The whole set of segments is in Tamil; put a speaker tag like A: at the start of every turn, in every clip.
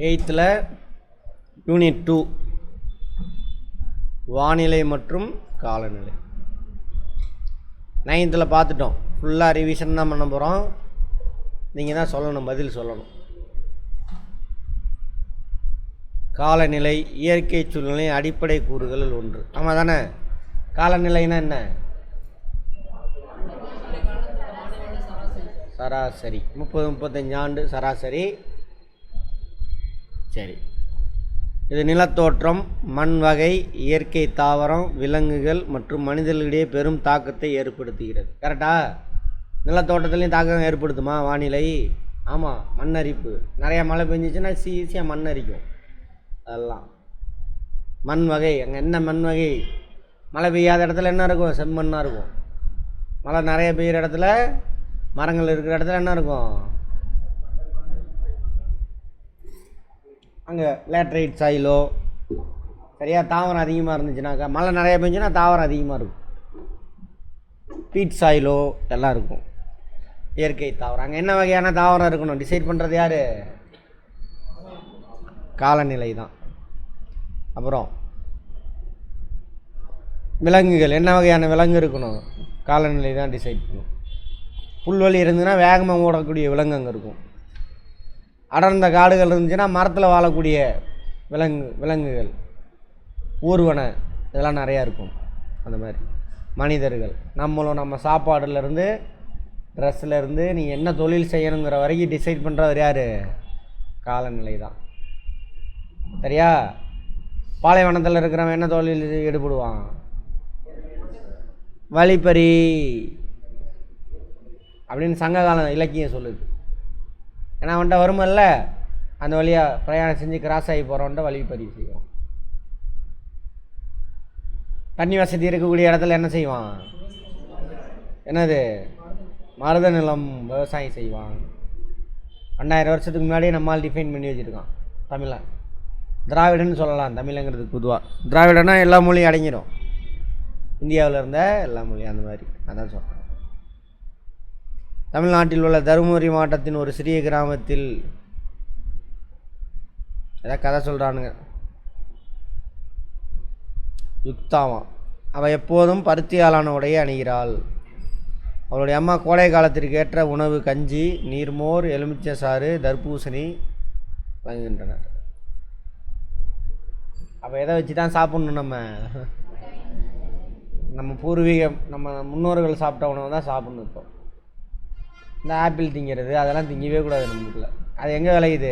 A: 8th யூனிட் 2 வானிலை மற்றும் காலநிலை. 9th பார்த்துட்டோம். ஃபுல்லாக ரிவிஷன் தான் பண்ண போகிறோம். நீங்கள் தான் சொல்லணும், பதில் சொல்லணும். காலநிலை இயற்கை சூழ்நிலை அடிப்படை கூறுகளில் ஒன்று. ஆமாம் தானே? காலநிலைனா என்ன? சராசரி 30-35 ஆண்டு சராசரி. சரி, இது நிலத்தோற்றம், மண் வகை, இயற்கை தாவரம், விலங்குகள் மற்றும் மனிதர்களிடையே பெரும் தாக்கத்தை ஏற்படுத்துகிறது. கரெக்டா? நிலத்தோட்டத்துலேயும் தாக்கம் ஏற்படுத்துமா வானிலை? ஆமாம், மண் அரிப்பு. நிறையா மழை பெஞ்சிச்சுன்னா ஈஸியாக மண் அரிக்கும். அதெல்லாம் மண் வகை. அங்கே என்ன மண் வகை? மழை பெய்யாத இடத்துல என்ன இருக்கும்? செம்மண்ணாக இருக்கும். மழை நிறைய பெய்கிற இடத்துல, மரங்கள் இருக்கிற இடத்துல என்ன இருக்கும்? அங்கே லேட்ரைட் சாயிலோ. சரியா? தாவரம் அதிகமாக இருந்துச்சுனாக்கா, மழை நிறைய பெஞ்சுன்னா தாவரம் அதிகமாக இருக்கும். பீட் சாயிலோ எல்லாம் இருக்கும். இயற்கை தாவரம். அங்கே என்ன வகையான தாவரம் இருக்கணும் டிசைட் பண்ணுறது யார்? காலநிலை தான். அப்புறம் விலங்குகள், என்ன வகையான விலங்கு இருக்கணும்? காலநிலை தான் டிசைட் பண்ணும். புல்வெளி இருந்துச்சுன்னா வேகமாக ஓடக்கூடிய விலங்கு அங்கே இருக்கும். அடர்ந்த காடுகள் இருந்துச்சுன்னா மரத்தில் வாழக்கூடிய விலங்குகள், ஊர்வன, இதெல்லாம் நிறையா இருக்கும். அந்த மாதிரி மனிதர்கள், நம்மளும் நம்ம சாப்பாடுலேருந்து ட்ரெஸ்ஸிலேருந்து நீ என்ன தொழில் செய்யணுங்கிற வரைக்கும் டிசைட் பண்ணுறவர் யார்? காலநிலை தான். சரியா? பாலைவனத்தில் இருக்கிறவன் என்ன தொழில் ஈடுபடுவான்? வழிப்பறி அப்படின்னு சங்ககால இலக்கியம் சொல்லுது. ஏன்னா அவன்கிட்ட வருமல்ல, அந்த வழியாக பிரயாணம் செஞ்சு கிராஸ் ஆகி போகிறவன்ட்ட வழிப்பறி செய்வான். தண்ணி வசதி இருக்கக்கூடிய இடத்துல என்ன செய்வான்? என்னது? மருத நிலம் விவசாயம் செய்வான். 2000 வருஷத்துக்கு முன்னாடியே நம்மால் டிஃபைன் பண்ணி வச்சுருக்கான் தமிழை. திராவிடன்னு சொல்லலாம் தமிழங்கிறது பொதுவாக. திராவிடனா எல்லா மொழியும் அடங்கிடும். இந்தியாவில் இருந்த எல்லா மொழியும் அந்த மாதிரி. அதான் சொல்கிறேன். தமிழ்நாட்டில் உள்ள தருமபுரி மாவட்டத்தின் ஒரு சிறிய கிராமத்தில் ஏதாவது கதை சொல்கிறானுங்க. யுக்தாமா, அவள் எப்போதும் பருத்தியாலான உடையை அணிகிறாள். அவளுடைய அம்மா கோடை காலத்திற்கு ஏற்ற உணவு கஞ்சி, நீர்மோர், எலுமிச்சை சாறு, தர்பூசணி வழங்குகின்றனர். அப்போ எதை வச்சு தான் சாப்பிட்ணும்? நம்ம பூர்வீகம், நம்ம முன்னோர்கள் சாப்பிட்ட உணவு தான் சாப்பிட்ணும். இப்போ இந்த ஆப்பிள் திங்கிறது அதெல்லாம் திங்கவே கூடாது நமக்குள்ள. அது எங்கே விளையுது?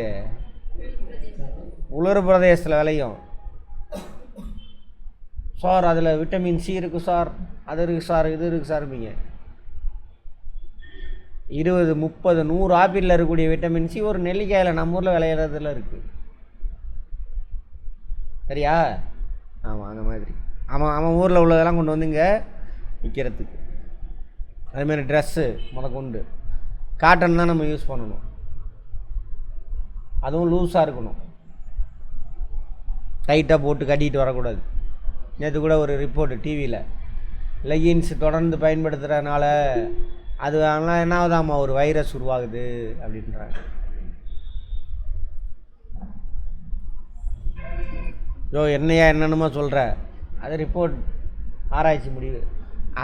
A: உலர் பிரதேசத்தில் விளையும். சார் அதில் விட்டமின் சி இருக்குது சார், அது இருக்குது சார், இது இருக்குது சார். இருப்பீங்க 20, 30, 100 ஆப்பிளில் இருக்கக்கூடிய விட்டமின் சி ஒரு நெல்லிக்காயில் நம்ம ஊரில் விளையிறதுல இருக்குது. சரியா? ஆமாம், அந்த மாதிரி. அவன் ஊரில் உள்ளதெல்லாம் கொண்டு வந்து இங்கே விற்கிறதுக்கு. அதுமாரி ட்ரெஸ்ஸு முதற்கொண்டு காட்டன் தான் நம்ம யூஸ் பண்ணணும். அதுவும் லூஸாக இருக்கணும். டைட்டாக போட்டு கட்டிகிட்டு வரக்கூடாது. நேற்று கூட ஒரு ரிப்போர்ட்டு டிவியில், லெகின்ஸ் தொடர்ந்து பயன்படுத்துகிறதுனால அது ஆனால் என்ன ஆகுதாம்மா, ஒரு வைரஸ் உருவாகுது அப்படின்றாங்க. என்னையா என்னென்னமோ சொல்கிற, அது ரிப்போர்ட், ஆராய்ச்சி முடிவு.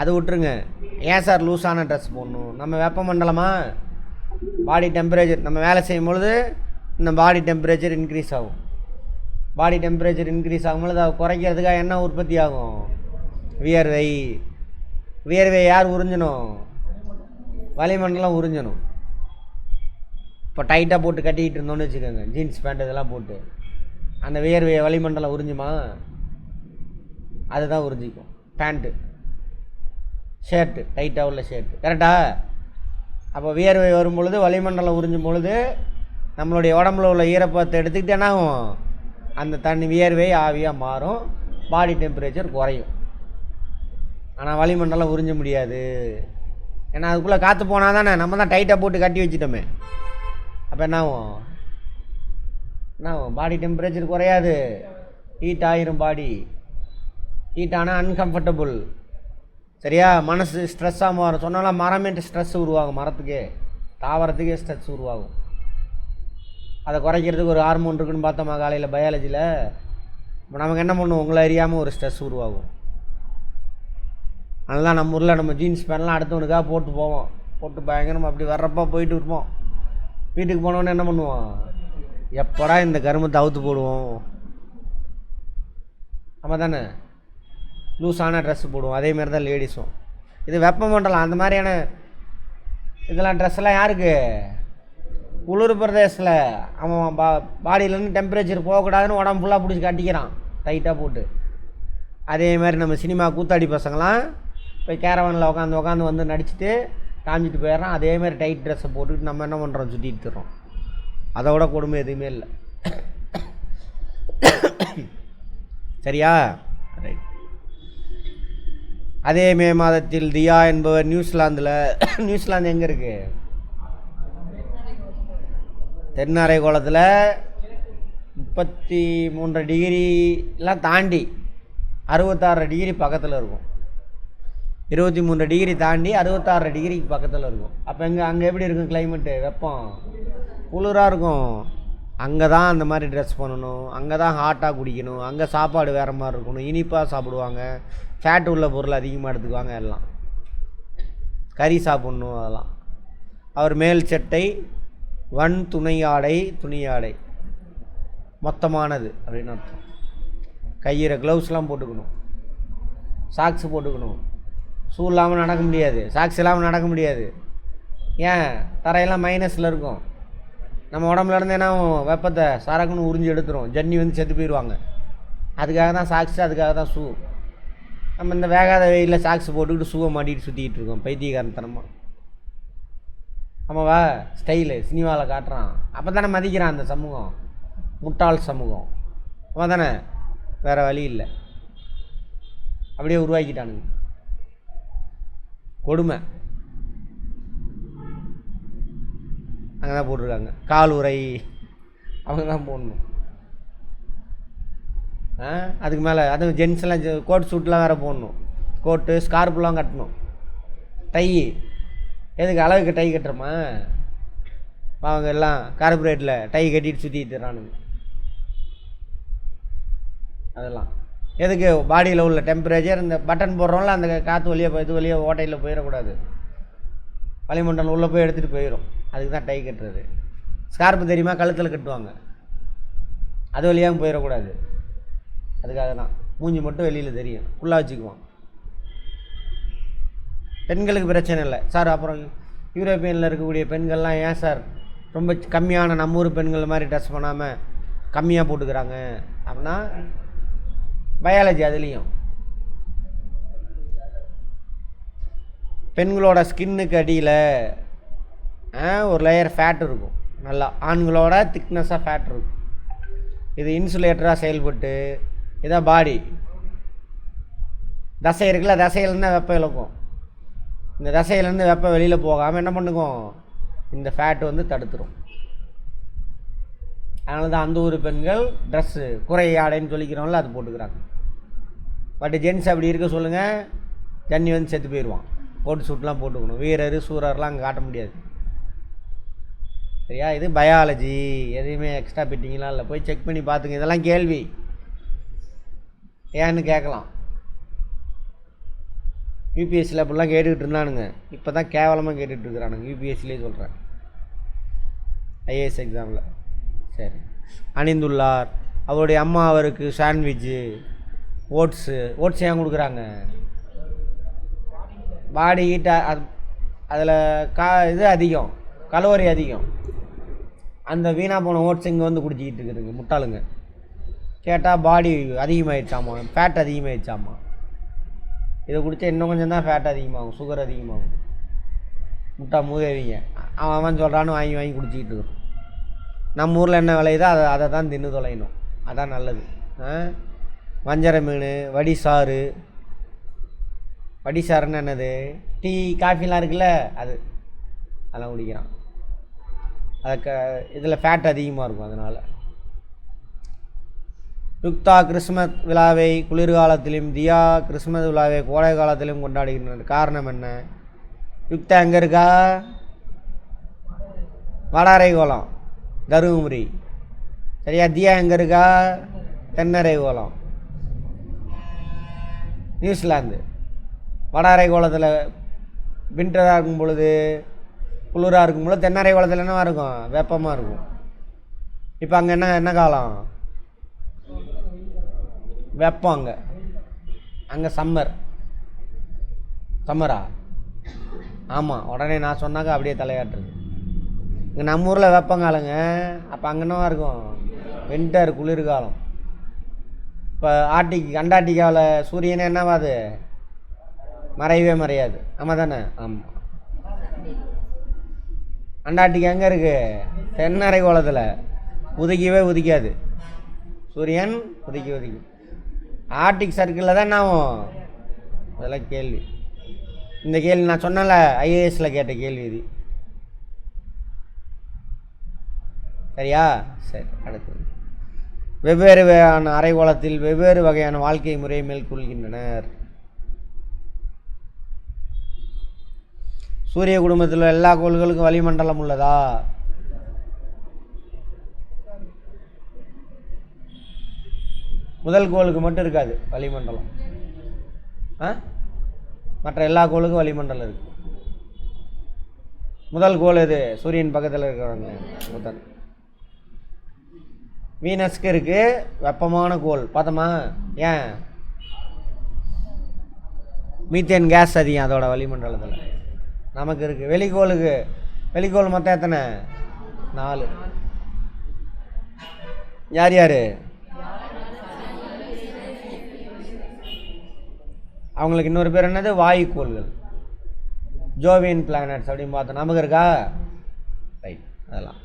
A: அது விட்டுருங்க. ஏன் சார் லூஸான ட்ரெஸ் போடணும்? நம்ம வெப்பமண்டலமாக பாடி டெம்பரேச்சர், நம்ம வேலை செய்யும் பொழுது இந்த பாடி டெம்பரேச்சர் இன்க்ரீஸ் ஆகும். பாடி டெம்பரேச்சர் இன்க்ரீஸ் ஆகும்பொழுது அதை குறைக்கிறதுக்காக என்ன உற்பத்தி ஆகும்? வியர்வை. வியர்வை யார் உறிஞ்சணும்? வளிமண்டலம் உறிஞ்சணும். இப்போ டைட்டாக போட்டு கட்டிக்கிட்டு இருந்தோன்னு வச்சுக்கோங்க, ஜீன்ஸ் பேண்ட் இதெல்லாம் போட்டு, அந்த வியர்வையை வளிமண்டலம் உறிஞ்சுமா? அதுதான் உறிஞ்சிக்கும். பேண்ட்டு, ஷர்ட்டு, டைட்டாக உள்ள ஷர்ட்டு. கரெக்டா? அப்போ வியர்வை வரும் பொழுது, வளிமண்டலம் உறிஞ்சும் பொழுது நம்மளுடைய உடம்புல உள்ள ஈரப்பதத்தை எடுத்துக்கிட்டு என்ன ஆகும்? அந்த தண்ணி வியர்வை ஆவியாக மாறும், பாடி டெம்பரேச்சர் குறையும். ஆனால் வளிமண்டலம் உறிஞ்ச முடியாது. ஏன்னா அதுக்குள்ளே காற்று போனால் தானே. நம்ம தான் டைட்டாக போட்டு கட்டி வச்சுட்டோமே. அப்போ என்ன ஆகும்? பாடி டெம்பரேச்சர் குறையாது, ஹீட் ஆகிரும். பாடி ஹீட் ஆனால் அன்கம்ஃபர்டபுள். சரியா? மனசு ஸ்ட்ரெஸ்ஸாக மாறும். சொன்னாலும் மரமே ஸ்ட்ரெஸ் உருவாகும். மரத்துக்கே, தாவரத்துக்கே ஸ்ட்ரெஸ் உருவாகும். அதை குறைக்கிறதுக்கு ஒரு ஹார்மோன் இருக்குன்னு பார்த்தோமா காலையில் பயாலஜியில். இப்போ நமக்கு என்ன பண்ணுவோம், உங்களை அறியாமல் ஒரு ஸ்ட்ரெஸ் உருவாகும். அதனால தான் நம்ம ஊரில் நம்ம ஜீன்ஸ் பேண்ட்லாம் அடுத்தவனுக்காக போட்டு போவோம், போட்டு பயங்கரமாக அப்படி வர்றப்போ போயிட்டு இருப்போம். வீட்டுக்கு போனோன்னு என்ன பண்ணுவோம், எப்படா இந்த கருமத்தை அவுத்து போடுவோம். ஆமாம் தானே, லூஸான ட்ரெஸ்ஸு போடுவோம். அதேமாரி தான் லேடிஸும். இது வெப்பமண்டலம், அந்த மாதிரியான இதெல்லாம் ட்ரெஸ்ஸெல்லாம் யாருக்கு, குளிர் பிரதேசத்தில் அவன் பாடியிலேருந்து டெம்பரேச்சர் போகக்கூடாதுன்னு உடம்பு ஃபுல்லாக பிடிச்சி கட்டிக்கிறான் டைட்டாக போட்டு. அதே மாதிரி நம்ம சினிமா கூத்தாடி பசங்களாம் போய் கேரவனில் உட்காந்து வந்து நடிச்சுட்டு காமிச்சிட்டு போயிடுறான். அதேமாதிரி டைட் ட்ரெஸ்ஸை போட்டுக்கிட்டு நம்ம என்ன பண்ணுறோம், சுற்றிட்டு தர்றோம். அதோட கொடுமை எதுவுமே இல்லை. சரியா, ரைட். அதே மே மாதத்தில் தியா என்பவர் நியூசிலாந்து எங்கே இருக்குது, தென் அரைக்கோளத்தில் 33 டிகிரிலாம் தாண்டி 66 டிகிரி பக்கத்தில் இருக்கும். 23 டிகிரி தாண்டி 66 டிகிரிக்கு பக்கத்தில் இருக்கும். அப்போ அங்கே எப்படி இருக்கும் கிளைமேட்டு, வெப்பம், குளிராக இருக்கும். அங்கே தான் அந்த மாதிரி ட்ரெஸ் பண்ணணும், அங்கே தான் ஹாட்டாக குடிக்கணும், அங்கே சாப்பாடு வேறு மாதிரி இருக்கணும், இனிப்பாக சாப்பிடுவாங்க, ஃபேட் உள்ள பொருள் அதிகமாக எடுத்துக்குவாங்க, எல்லாம் கறி சாப்பிட்ணும். அதெல்லாம் அவர் மேல் சட்டை துணி ஆடை மொத்தமானது அப்படின்னு அர்த்தம். கையில் க்ளவுஸ்லாம் போட்டுக்கணும், சாக்ஸ் போட்டுக்கணும். ஷூ இல்லாமல் நடக்க முடியாது, சாக்ஸ் இல்லாமல் நடக்க முடியாது. ஏன், தரையெல்லாம் மைனஸில் இருக்கும். நம்ம உடம்புல இருந்து என்ன வெப்பத்தை சரக்குன்னு உறிஞ்சி எடுத்துரும், ஜன்னி வந்து செத்து போயிடுவாங்க. அதுக்காக தான் சாக்ஸு, அதுக்காக தான் ஷூ. நம்ம இந்த வேகாத வெயிலில் சாக்ஸ் போட்டுக்கிட்டு ஷூவை மாட்டிகிட்டு சுற்றிக்கிட்டு இருக்கோம் பைத்தியக்காரத்தனமாக. ஆமாவா, ஸ்டைலு சினிமாவில் காட்டுறான். அப்போ தானே மதிக்கிறான் அந்த சமூகம், முட்டாள் சமூகம். ஆமாம் தானே, வேறு வழி இல்லை, அப்படியே உருவாக்கிட்டானுங்க. கொடுமை. அங்கே தான் போட்டிருக்காங்க கால் உரை, அவங்க தான் போடணும். அதுக்கு மேலே அதுவும் ஜென்ஸ்லாம் கோட் சூட்லாம் வேறு போடணும், கோட்டு ஸ்கார்ஃபெலாம் கட்டணும், டை. எதுக்கு, அளவுக்கு டை கட்டுறோமா, அவங்க எல்லாம் கார்பரேட்டில் டை கட்டிட்டு சுற்றிட்டு தரானுங்க. அதெல்லாம் எதுக்கு, பாடியில் உள்ள டெம்பரேச்சர், இந்த பட்டன் போடுறோம்ல, அந்த காற்று வழியாக இது வழியாக ஓட்டையில் போயிடக்கூடாது, வளிமண்டலம் உள்ளே போய் எடுத்துகிட்டு போயிடும். அதுக்கு தான் டை கட்டுறது. ஸ்கார்ப்பு தெரியுமா, கழுத்தில் கட்டுவாங்க, அது வழியாக போயிடக்கூடாது. அதுக்காக தான் மூஞ்சி மட்டும் வெளியில் தெரியும், ஃபுல்லாக வச்சுக்குவோம். பெண்களுக்கு பிரச்சனை இல்லை சார். அப்புறம் யூரோப்பியனில் இருக்கக்கூடிய பெண்கள்லாம் ஏன் சார் ரொம்ப கம்மியான நம்ம ஊர் பெண்கள் மாதிரி ட்ரெஸ் பண்ணாமல் கம்மியாக போட்டுக்கிறாங்க அப்படின்னா, பயாலஜி அதுலேயும் பெண்களோட ஸ்கின்னுக்கு அடியில் ஒரு லேயர் ஃபேட் இருக்கும், நல்லா ஆண்களோட திக்னஸாக ஃபேட் இருக்கும். இது இன்சுலேட்டராக செயல்பட்டு இதான் பாடி. தசை இருக்குல்ல, தசையிலேருந்து வெப்பம் இழக்கும். இந்த தசையிலேருந்து வெப்பம் வெளியில் போகாமல் என்ன பண்ணுக்கும், இந்த ஃபேட் வந்து தடுத்துரும். அதனால தான் அந்த ஊர் பெண்கள் ட்ரெஸ்ஸு குறை ஆடைன்னு சொல்லிக்கிறோம்ல, அது போட்டுக்கிறாங்க. பட் ஜென்ஸ் அப்படி இருக்க சொல்லுங்கள், ஜன்னி வந்து செத்து போயிடுவான். கோட்டு சூட்லாம் போட்டுக்கணும், வீரர் சூரர்லாம் அங்கே காட்ட முடியாது. சரியா, இது பயாலஜி, எதையுமே எக்ஸ்ட்ரா பிட்டிங்கெலாம் இல்லை. போய் செக் பண்ணி பார்த்துங்க. இதெல்லாம் கேள்வி ஏன்னு கேட்கலாம். யூபிஎஸ்சியில் அப்படிலாம் கேட்டுக்கிட்டு இருந்தானுங்க, இப்போ தான் கேவலமாக கேட்டுட்ருக்குறானுங்க. யூபிஎஸ்சிலே சொல்கிறேன், ஐஏஎஸ் எக்ஸாமில். சரி, அணிந்துள்ளார். அவருடைய அம்மா அவருக்கு சாண்ட்விட்சு, ஓட்ஸு ஏன் கொடுக்குறாங்க, பாடி ஹீட், அதில் இது அதிகம், கலோரி அதிகம். அந்த வீணாக போன ஓட்ஸ் இங்கே வந்து குடிச்சிக்கிட்டு இருக்குதுங்க முட்டாளுங்க. கேட்டால் பாடி அதிகமாகிடுச்சாமா, ஃபேட் அதிகமாகிடுச்சாமா. இதை குடித்தா இன்னும் கொஞ்சம் தான் ஃபேட் அதிகமாகும், சுகர் அதிகமாகும். முட்டா மூதேவிங்க அவன் சொல்கிறான்னு வாங்கி குடிச்சிக்கிட்டு இருக்கோம். நம்ம ஊரில் என்ன விளையுதோ அதை தான் தின்னு தொலையணும், அதான் நல்லது. வஞ்சரை மீன், வடிசாருன்னு என்னது, டீ காஃபிலாம் இருக்குல்ல, அதெல்லாம் குடிக்கிறான். அதுக்கு இதில் ஃபேட் அதிகமாக இருக்கும். அதனால் யுக்தா கிறிஸ்மஸ் விழாவை குளிர்காலத்திலும், தியா கிறிஸ்மஸ் விழாவை கோடை காலத்திலும் கொண்டாடுகின்றனர். காரணம் என்ன? யுக்தா எங்கே இருக்கா? வட அரைக்கோளம். தருமபுரி. சரியா? தியா எங்கே இருக்கா? தென்னரைகோளம் நியூசிலாந்து. வட அரைக்கோளத்தில் வின்டராக இருக்கும் பொழுது, குளிராக இருக்கும் பொழுது தென்னரைக்கோளத்தில் என்னவா இருக்கும்? வெப்பமாக இருக்கும். இப்போ அங்கே என்ன காலம்? வெப்பம். அங்கே சம்மரா? ஆமாம். உடனே நான் சொன்னாக்கா அப்படியே தலையாட்டுறது. இங்கே நம்ம ஊரில் வெப்பங்காலங்க. அப்போ அங்கே என்னவா இருக்கும்? வின்டர், குளிர்காலம். இப்போ அண்டார்டிகாவில் சூரியனே என்னவாது? மறையவே மறையாது. ஆமாம் தானே? ஆமாம். அண்டார்டிகா எங்கே இருக்குது? தென்னரைக்கோளத்தில். உதிக்காது சூரியன். உதிக்கும். ஆர்டிக் சர்க்கிளில் தான் என்ன ஆகும்? அதெல்லாம் கேள்வி. இந்த கேள்வி நான் சொன்னல, ஐஏஎஸில் கேட்ட கேள்வி இது. சரியா? சரி, அடுத்தது. வெவ்வேறு வகையான அரைக்கோளத்தில் வெவ்வேறு வகையான வாழ்க்கை முறையை மேற்கொள்கின்றனர். சூரிய குடும்பத்தில் எல்லா கோள்களுக்கும் வளிமண்டலம் உள்ளதா? முதல் கோளுக்கு மட்டும் இருக்காது வளிமண்டலம். மற்ற எல்லா கோளுக்கும் வளிமண்டலம் இருக்கு. முதல் கோள் எது? சூரியன் பக்கத்தில் இருக்கிறவங்க புதன். வீனஸ்க்கு இருக்கு, வெப்பமான கோள். பார்த்தோமா? ஏன்? மீத்தேன் கேஸ் அதிகம் அதோட வளிமண்டலத்தில். நமக்கு இருக்கு. வெளிக்கோள் மொத்தம் எத்தனை? 4. யார்? அவங்களுக்கு இன்னொரு பேர் என்னது? வாயுக்கோள்கள், ஜோவியன் பிளானட்ஸ் அப்படின்னு பார்த்தோம். நமக்கு இருக்கா? ரைட். அதெல்லாம்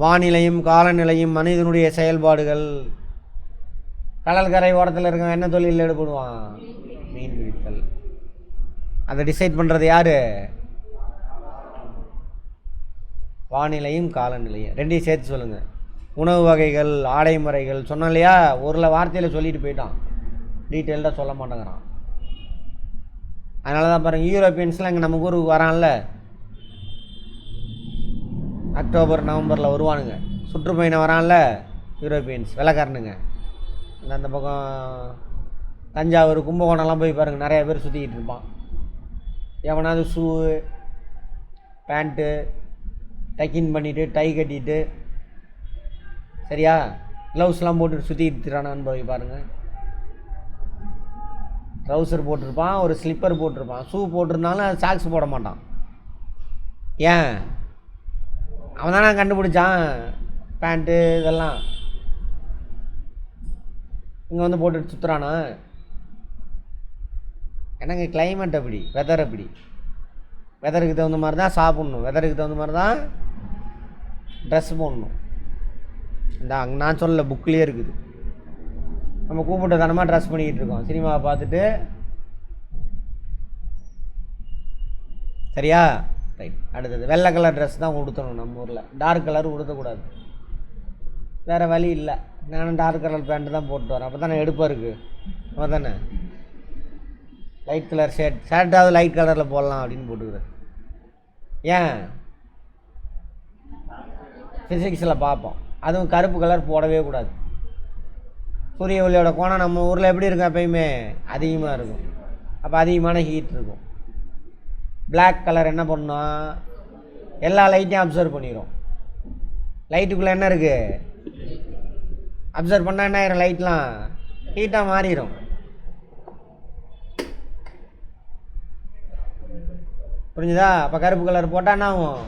A: வானிலையும் காலநிலையும் மனிதனுடைய செயல்பாடுகள். கடற்கரை ஓரத்தில் இருக்க என்ன தொழிலில் ஈடுபடுவான்? மீன் பிடித்தல். அதை டிசைட் பண்ணுறது யார்? வானிலையும் காலநிலையும் ரெண்டையும் சேர்த்து சொல்லுங்கள். உணவு வகைகள், ஆடை முறைகள் சொன்னோம் இல்லையா? ஒரு வார்த்தையில் சொல்லிட்டு போயிட்டான், டீட்டெயில்டாக சொல்ல மாட்டேங்கிறான். அதனால தான் பாருங்கள், யூரோப்பியன்ஸ்லாம் இங்கே நம்ம ஊருக்கு வரான்ல, அக்டோபர் நவம்பரில் வருவானுங்க. சுற்றுப்பயணம் வரான்ல யூரோப்பியன்ஸ், வெள்ளைக்காரனுங்க. அந்த பக்கம் தஞ்சாவூர், கும்பகோணம்லாம் போய் பாருங்கள், நிறைய பேர் சுற்றிக்கிட்டு இருப்பான். எவனாவது ஷூ பேண்ட்டு டக்கின் பண்ணிவிட்டு டை கட்டிட்டு, சரியா, க்ளவுஸ்லாம் போட்டுட்டு சுற்றிக்கிட்டு இருக்கிறானான்னு போய் பாருங்கள். ட்ரௌசர் போட்டிருப்பான், ஒரு ஸ்லிப்பர் போட்டிருப்பான். ஷூ போட்டிருந்தாலும் அது சாக்ஸ் போட மாட்டான். ஏன்? அவன் தானே கண்டுபிடிச்சான் பேண்ட்டு இதெல்லாம். இங்கே வந்து போட்டுட்டு சுற்றுறானா? என்னங்க கிளைமேட் அப்படி, வெதர் அப்படி. வெதருக்கு தகுந்த மாதிரி தான் சாப்பிட்ணும், வெதருக்கு தகுந்த மாதிரி தான் ட்ரெஸ் போடணும். இந்த அங்கே நான் சொல்லலை, புக்லேயே இருக்குது. நம்ம கூப்பிட்ட தனமாக ட்ரெஸ் பண்ணிக்கிட்டு இருக்கோம் சினிமாவை பார்த்துட்டு. சரியா? ரைட். அடுத்தது வெள்ளை கலர் ட்ரெஸ் தான் உடுத்தணும் நம்ம ஊரில். டார்க் கலர் உடுத்தக்கூடாது, வேறு வழி இல்லை. நானும் டார்க் கலர் பேண்ட்டு தான் போட்டு வரேன், அப்போ தானே எடுப்பாக இருக்குது. அப்போ தானே லைட் கலர் ஷர்ட்டாவது லைட் கலரில் போடலாம் அப்படின்னு போட்டுக்கிறேன். ஏன்? ஃபிசிக்ஸில் பார்ப்போம். அதுவும் கருப்பு கலர் போடவே கூடாது. சூரிய ஒளியோட கோணம் நம்ம ஊரில் எப்படி இருக்கும்? எப்பயுமே அதிகமாக இருக்கும். அப்போ அதிகமான ஹீட் இருக்கும். பிளாக் கலர் என்ன பண்ணோம்? எல்லா லைட்டையும் அப்சர்வ் பண்ணிடும். லைட்டுக்குள்ளே என்ன இருக்குது? அப்சர்வ் பண்ணால் என்ன ஆயிரும்? லைட்லாம் ஹீட்டாக மாறிடும். புரிஞ்சுதா? அப்போ கருப்பு கலர் போட்டால் என்ன ஆகும்?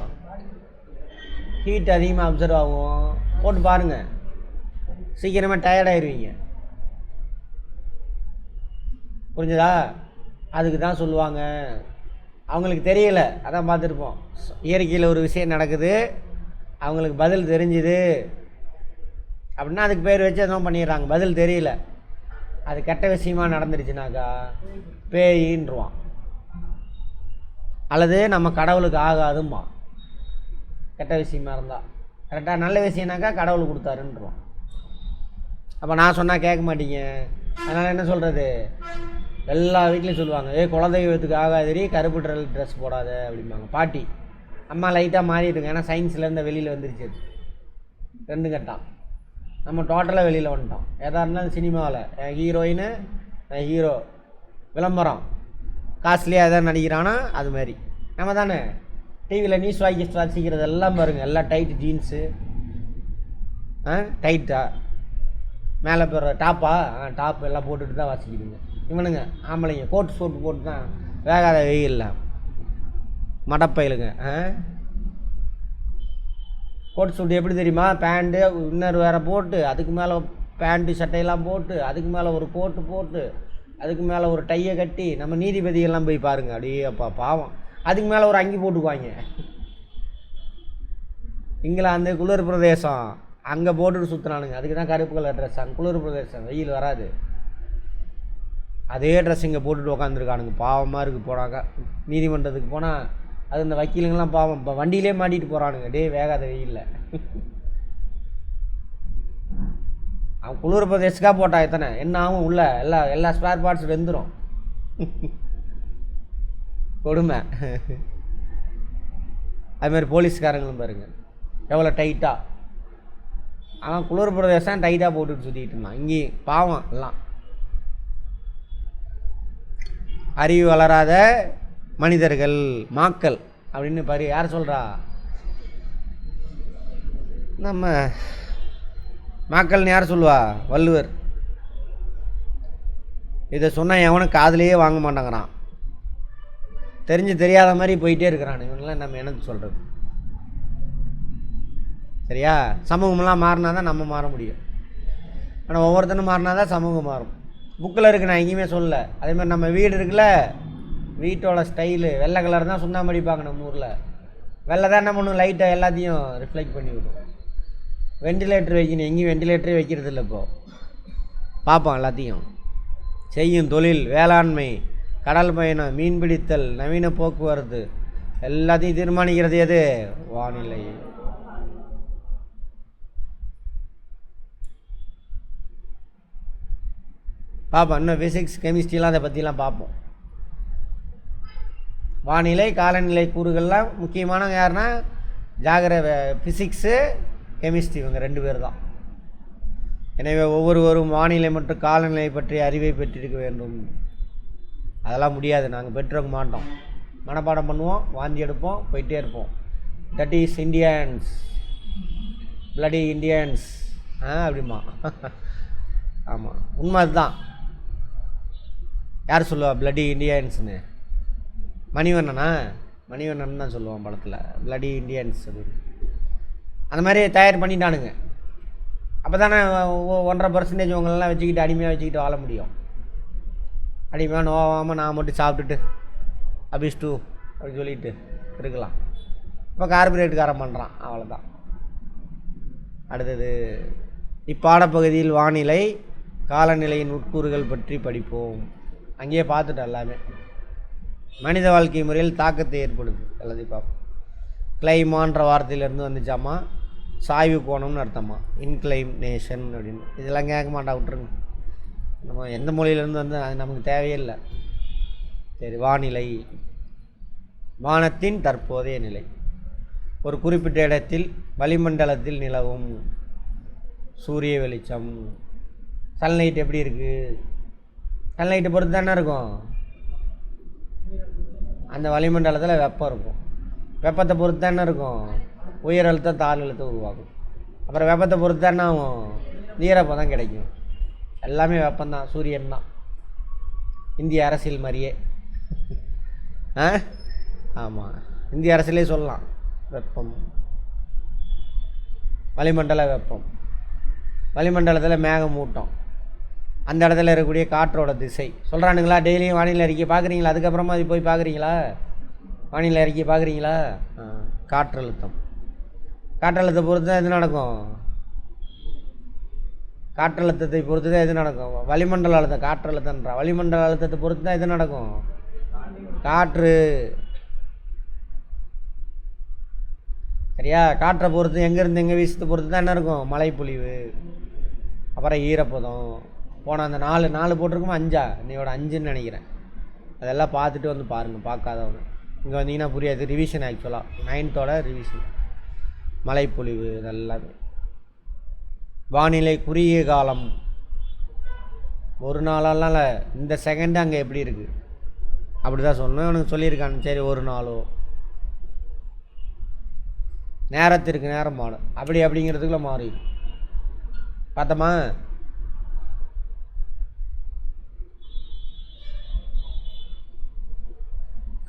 A: ஹீட் அதிகமாக அப்சர்வ் ஆகும். போட்டு பாருங்கள், சீக்கிரமாக டயர்டாயிருவீங்க. புரிஞ்சுதா? அதுக்கு தான் சொல்லுவாங்க. அவங்களுக்கு தெரியலை, அதான் பார்த்துருப்போம். இயற்கையில் ஒரு விஷயம் நடக்குது, அவங்களுக்கு பதில் தெரிஞ்சுது அப்படின்னா அதுக்கு பேர் வச்சு எதுவும் பண்ணிடுறாங்க. பதில் தெரியல, அது கெட்ட விஷயமாக நடந்துருச்சுனாக்கா பேயின்றுவான், அல்லது நம்ம கடவுளுக்கு ஆகாதும்மா. கெட்ட விஷயமா இருந்தால். கரெக்டாக நல்ல விஷயம்னாக்கா கடவுள் கொடுத்தாருன்றான். அப்போ நான் சொன்னால் கேட்க மாட்டீங்க. அதனால் என்ன சொல்கிறது? எல்லா வீட்லேயும் சொல்லுவாங்க, குலதெய்வத்துக்கு ஆகாதரி கருப்பு ட்ரெஸ் போடாத அப்படிம்பாங்க. பாட்டி அம்மா லைட்டாக மாறிடுங்க, ஏன்னா சயின்ஸ்லேருந்து வெளியில் வந்துருச்சு அது 2 கட்டம். நம்ம டோட்டலாக வெளியில் வந்துட்டோம். எதாக இருந்தாலும் சினிமாவில் ஹீரோயின் ஹீரோ விளம்பரம் காஸ்ட்லியாக எதாவது நடிக்கிறானா அது மாதிரி நம்ம தானே டிவியில் நியூஸ் வாசிக்கிறது எல்லாம் பாருங்கள், எல்லாம் டைட் ஜீன்ஸு டைட்டா மேலே போடுற டாப்பா டாப் எல்லாம் போட்டுட்டு தான் வாசிக்கிதுங்க. இவனுங்க ஆம்பளைங்க கோட் சூட்டு போட்டு தான் வேகாத வெயில் மடப்பயிலுங்க. கோட் சூட்டு எப்படி தெரியுமா? பேண்ட்டு இன்னர் வேறு போட்டு, அதுக்கு மேலே பேண்ட்டு சட்டையெல்லாம் போட்டு, அதுக்கு மேலே ஒரு கோட்டு போட்டு, அதுக்கு மேலே ஒரு டையை கட்டி, நம்ம நீதிபதியெல்லாம் போய் பாருங்கள், அப்படியே அப்பா பாவம். அதுக்கு மேலே ஒரு அங்கி போட்டுக்குவாங்க. இங்கிலாந்து குளிர் பிரதேசம், அங்கே போட்டுட்டு சுற்றுனானுங்க. அதுக்கு தான் கருப்பு கலர் ட்ரெஸ். அங்கே குளிர் பிரதேசம், வெயில் வராது. அதே ட்ரெஸ் இங்கே போட்டுட்டு உக்காந்துருக்கானுங்க. பாவமாக இருக்குது. போனாக்கா நீதிமன்றத்துக்கு போனால் அது இந்த வக்கீலுங்கெல்லாம் பாவம் இப்போ வண்டியிலே மாட்டிட்டு போகிறானுங்க. டே வேகாத வெயிலில். அவன் குளிர் பிரதேசத்துக்காக போட்டா எத்தனை என்ன ஆகும்? உள்ள எல்லா ஸ்பேர் பார்ட்ஸ் வெந்துடும். கொடுமை. அதுமாதிரி போலீஸ்காரங்களும் பாருங்கள் எவ்வளோ டைட்டாக. அவன் குளிர் பிரதேசம் டைட்டாக போட்டுட்டு சுற்றிக்கிட்டு இருந்தான். இங்கே பாவம் எல்லாம் அறிவு வளராத மனிதர்கள் மாக்கள் அப்படின்னு பாரு. யார் சொல்கிறா? நம்ம மாக்கள்னு யார் சொல்லுவா? வள்ளுவர். இதை சொன்னால் எவனும் காதுலேயே வாங்க மாட்டேங்கிறான். தெரியாத மாதிரி போயிட்டே இருக்கிறான். இவங்களாம் நம்ம எனக்கு சொல்கிறது சரியா? சமூகமெல்லாம் மாறினா தான் நம்ம மாற முடியும். ஆனால் ஒவ்வொருத்தனும் மாறினா தான் சமூகம் மாறும். புக்கில் இருக்குது, நான் எங்கேயுமே சொல்லலை. அதேமாதிரி நம்ம வீடு இருக்குல்ல, வீட்டோட ஸ்டைலு வெள்ளை கலர் தான் சுண்ணாம்பு அடிப்பாங்க நம்ம ஊரில். வெள்ளை தான் என்ன பண்ணும், லைட்டை எல்லாத்தையும் ரிஃப்ளெக்ட் பண்ணி விடும். வெண்டிலேட்டர் வைக்கணும், எங்கேயும் வெண்டிலேட்டரே வைக்கிறது இல்லை இப்போது. பார்ப்போம் எல்லாத்தையும். செய்யும் தொழில், வேளாண்மை, கடல் பயணம், மீன்பிடித்தல், நவீன போக்குவரத்து எல்லாத்தையும் தீர்மானிக்கிறது எது? வானிலை. பார்ப்போம். இன்னும் ஃபிசிக்ஸ் கெமிஸ்ட்ரிலாம் அதை பற்றிலாம் பார்ப்போம். வானிலை காலநிலை கூறுகள்லாம் முக்கியமானவங்க யாருன்னா ஃபிசிக்ஸு கெமிஸ்ட்ரி, இவங்க 2 பேர் தான். எனவே ஒவ்வொருவரும் வானிலை மற்றும் காலநிலை பற்றிய அறிவை பெற்றிருக்க வேண்டும். அதெல்லாம் முடியாது, நாங்கள் பெற்றிருக்க மாட்டோம். மனப்பாடம் பண்ணுவோம், வாந்தி எடுப்போம், போயிட்டே இருப்போம். That is Indians, bloody Indians அப்படிமா. ஆமாம், உண்மை அதுதான். யார் சொல்லுவா பிளடி இண்டியன்ஸ்னு? மணிவண்ணனா? மணிவண்ணன் தான் சொல்லுவான் படத்தில், பிளடி இண்டியன்ஸ் அப்படின்னு. அந்த மாதிரி தயார் பண்ணிட்டானுங்க. அப்போ தானே 1.5% உங்களெல்லாம் வச்சுக்கிட்டு அடிமையாக வச்சுக்கிட்டு வாழ முடியும். அடிமையாக நோவாமல் நான் மட்டும் சாப்பிட்டுட்டு அபிஷ்டு அப்படின்னு சொல்லிட்டு இருக்கலாம். இப்போ கார்பரேட்டுக்காரன் பண்ணுறான், அவ்வளோதான். அடுத்தது இப்பாடப்பகுதியில் வானிலை காலநிலையின் உட்கூறுகள் பற்றி படிப்போம். அங்கேயே பார்த்துட்டோம் எல்லாமே. மனித வாழ்க்கை முறையில் தாக்கத்தை ஏற்படுது எல்லாத்தையும் பார்ப்போம். கிளைமான்ற வார்த்தையிலேருந்து வந்துச்சாமா, சாய்வு கோணம்னு அர்த்தமா, இன்க்ளைனேஷன் அப்படின்னு. இதெல்லாம் கேட்க மாட்டா, விட்டுருங்க. நம்ம எந்த மொழியிலேருந்து வந்து அது நமக்கு தேவையே இல்லை. சரி, வானிலை வானத்தின் தற்போதைய நிலை. ஒரு குறிப்பிட்ட இடத்தில் வளிமண்டலத்தில் நிலவும் சூரிய வெளிச்சம். சன்லைட் எப்படி இருக்குது? சன்லைட்டை பொறுத்து தானே இருக்கும். அந்த வளிமண்டலத்தில் வெப்பம் இருக்கும். வெப்பத்தை பொறுத்து தானே இருக்கும். உயர் அழுத்தம் தாழ் அழுத்தம் உருவாகும். அப்புறம் வெப்பத்தை பொறுத்து தானே ஆகும், ஈரப்பதம் தான் கிடைக்கும். எல்லாமே வெப்பம்தான், சூரியன் தான். இந்திய அரசியல் மாதிரியே. ஆமாம், இந்திய அரசியலே சொல்லலாம். வெப்பம், வளிமண்டல வெப்பம். வளிமண்டலத்தில் மேகமூட்டம், அந்த இடத்துல இருக்கக்கூடிய காற்றோட திசை சொல்கிறானுங்களா? டெய்லியும் வானிலை அறிக்கை பார்க்குறீங்களா? அதுக்கப்புறமா அது போய் பார்க்குறீங்களா? வானிலை அறிக்கை பார்க்குறீங்களா? காற்றழுத்தம், காற்றழுத்தத்தை பொறுத்து தான் எது நடக்கும்? காற்றழுத்தத்தை பொறுத்து தான் எது நடக்கும்? வளிமண்டல அழுத்தம், காற்றழுத்தன்றா வளிமண்டல அழுத்தத்தை பொறுத்து தான் எது நடக்கும்? காற்று. சரியா? காற்றை பொறுத்து எங்கேருந்து எங்கே வீசத்தை பொறுத்து தான் என்ன இருக்கும்? மழைப்பொழிவு, அப்புறம் ஈரப்பதம். போனால் அந்த 4 போட்டிருக்குமா? 5 இன்னையோட 5ன்னு நினைக்கிறேன். அதெல்லாம் பார்த்துட்டு வந்து பாருங்கள், பார்க்காதவங்க. இங்கே வந்தீங்கன்னா புரியாது. ரிவிஷன் ஆக்சுவலாக 9th ரிவிஷன். மழைப்பொழிவு இதெல்லாமே. வானிலை குறுகிய காலம், ஒரு நாளெல்லாம் இல்லை, இந்த செகண்டு அங்கே எப்படி இருக்குது அப்படி தான் சொல்லணும். எனக்கு சொல்லியிருக்காங்க. சரி, ஒரு நாளோ நேரத்திற்கு நேரம் மாறும், அப்படி அப்படிங்கிறதுக்குள்ள மாறிடும். பார்த்தோமா?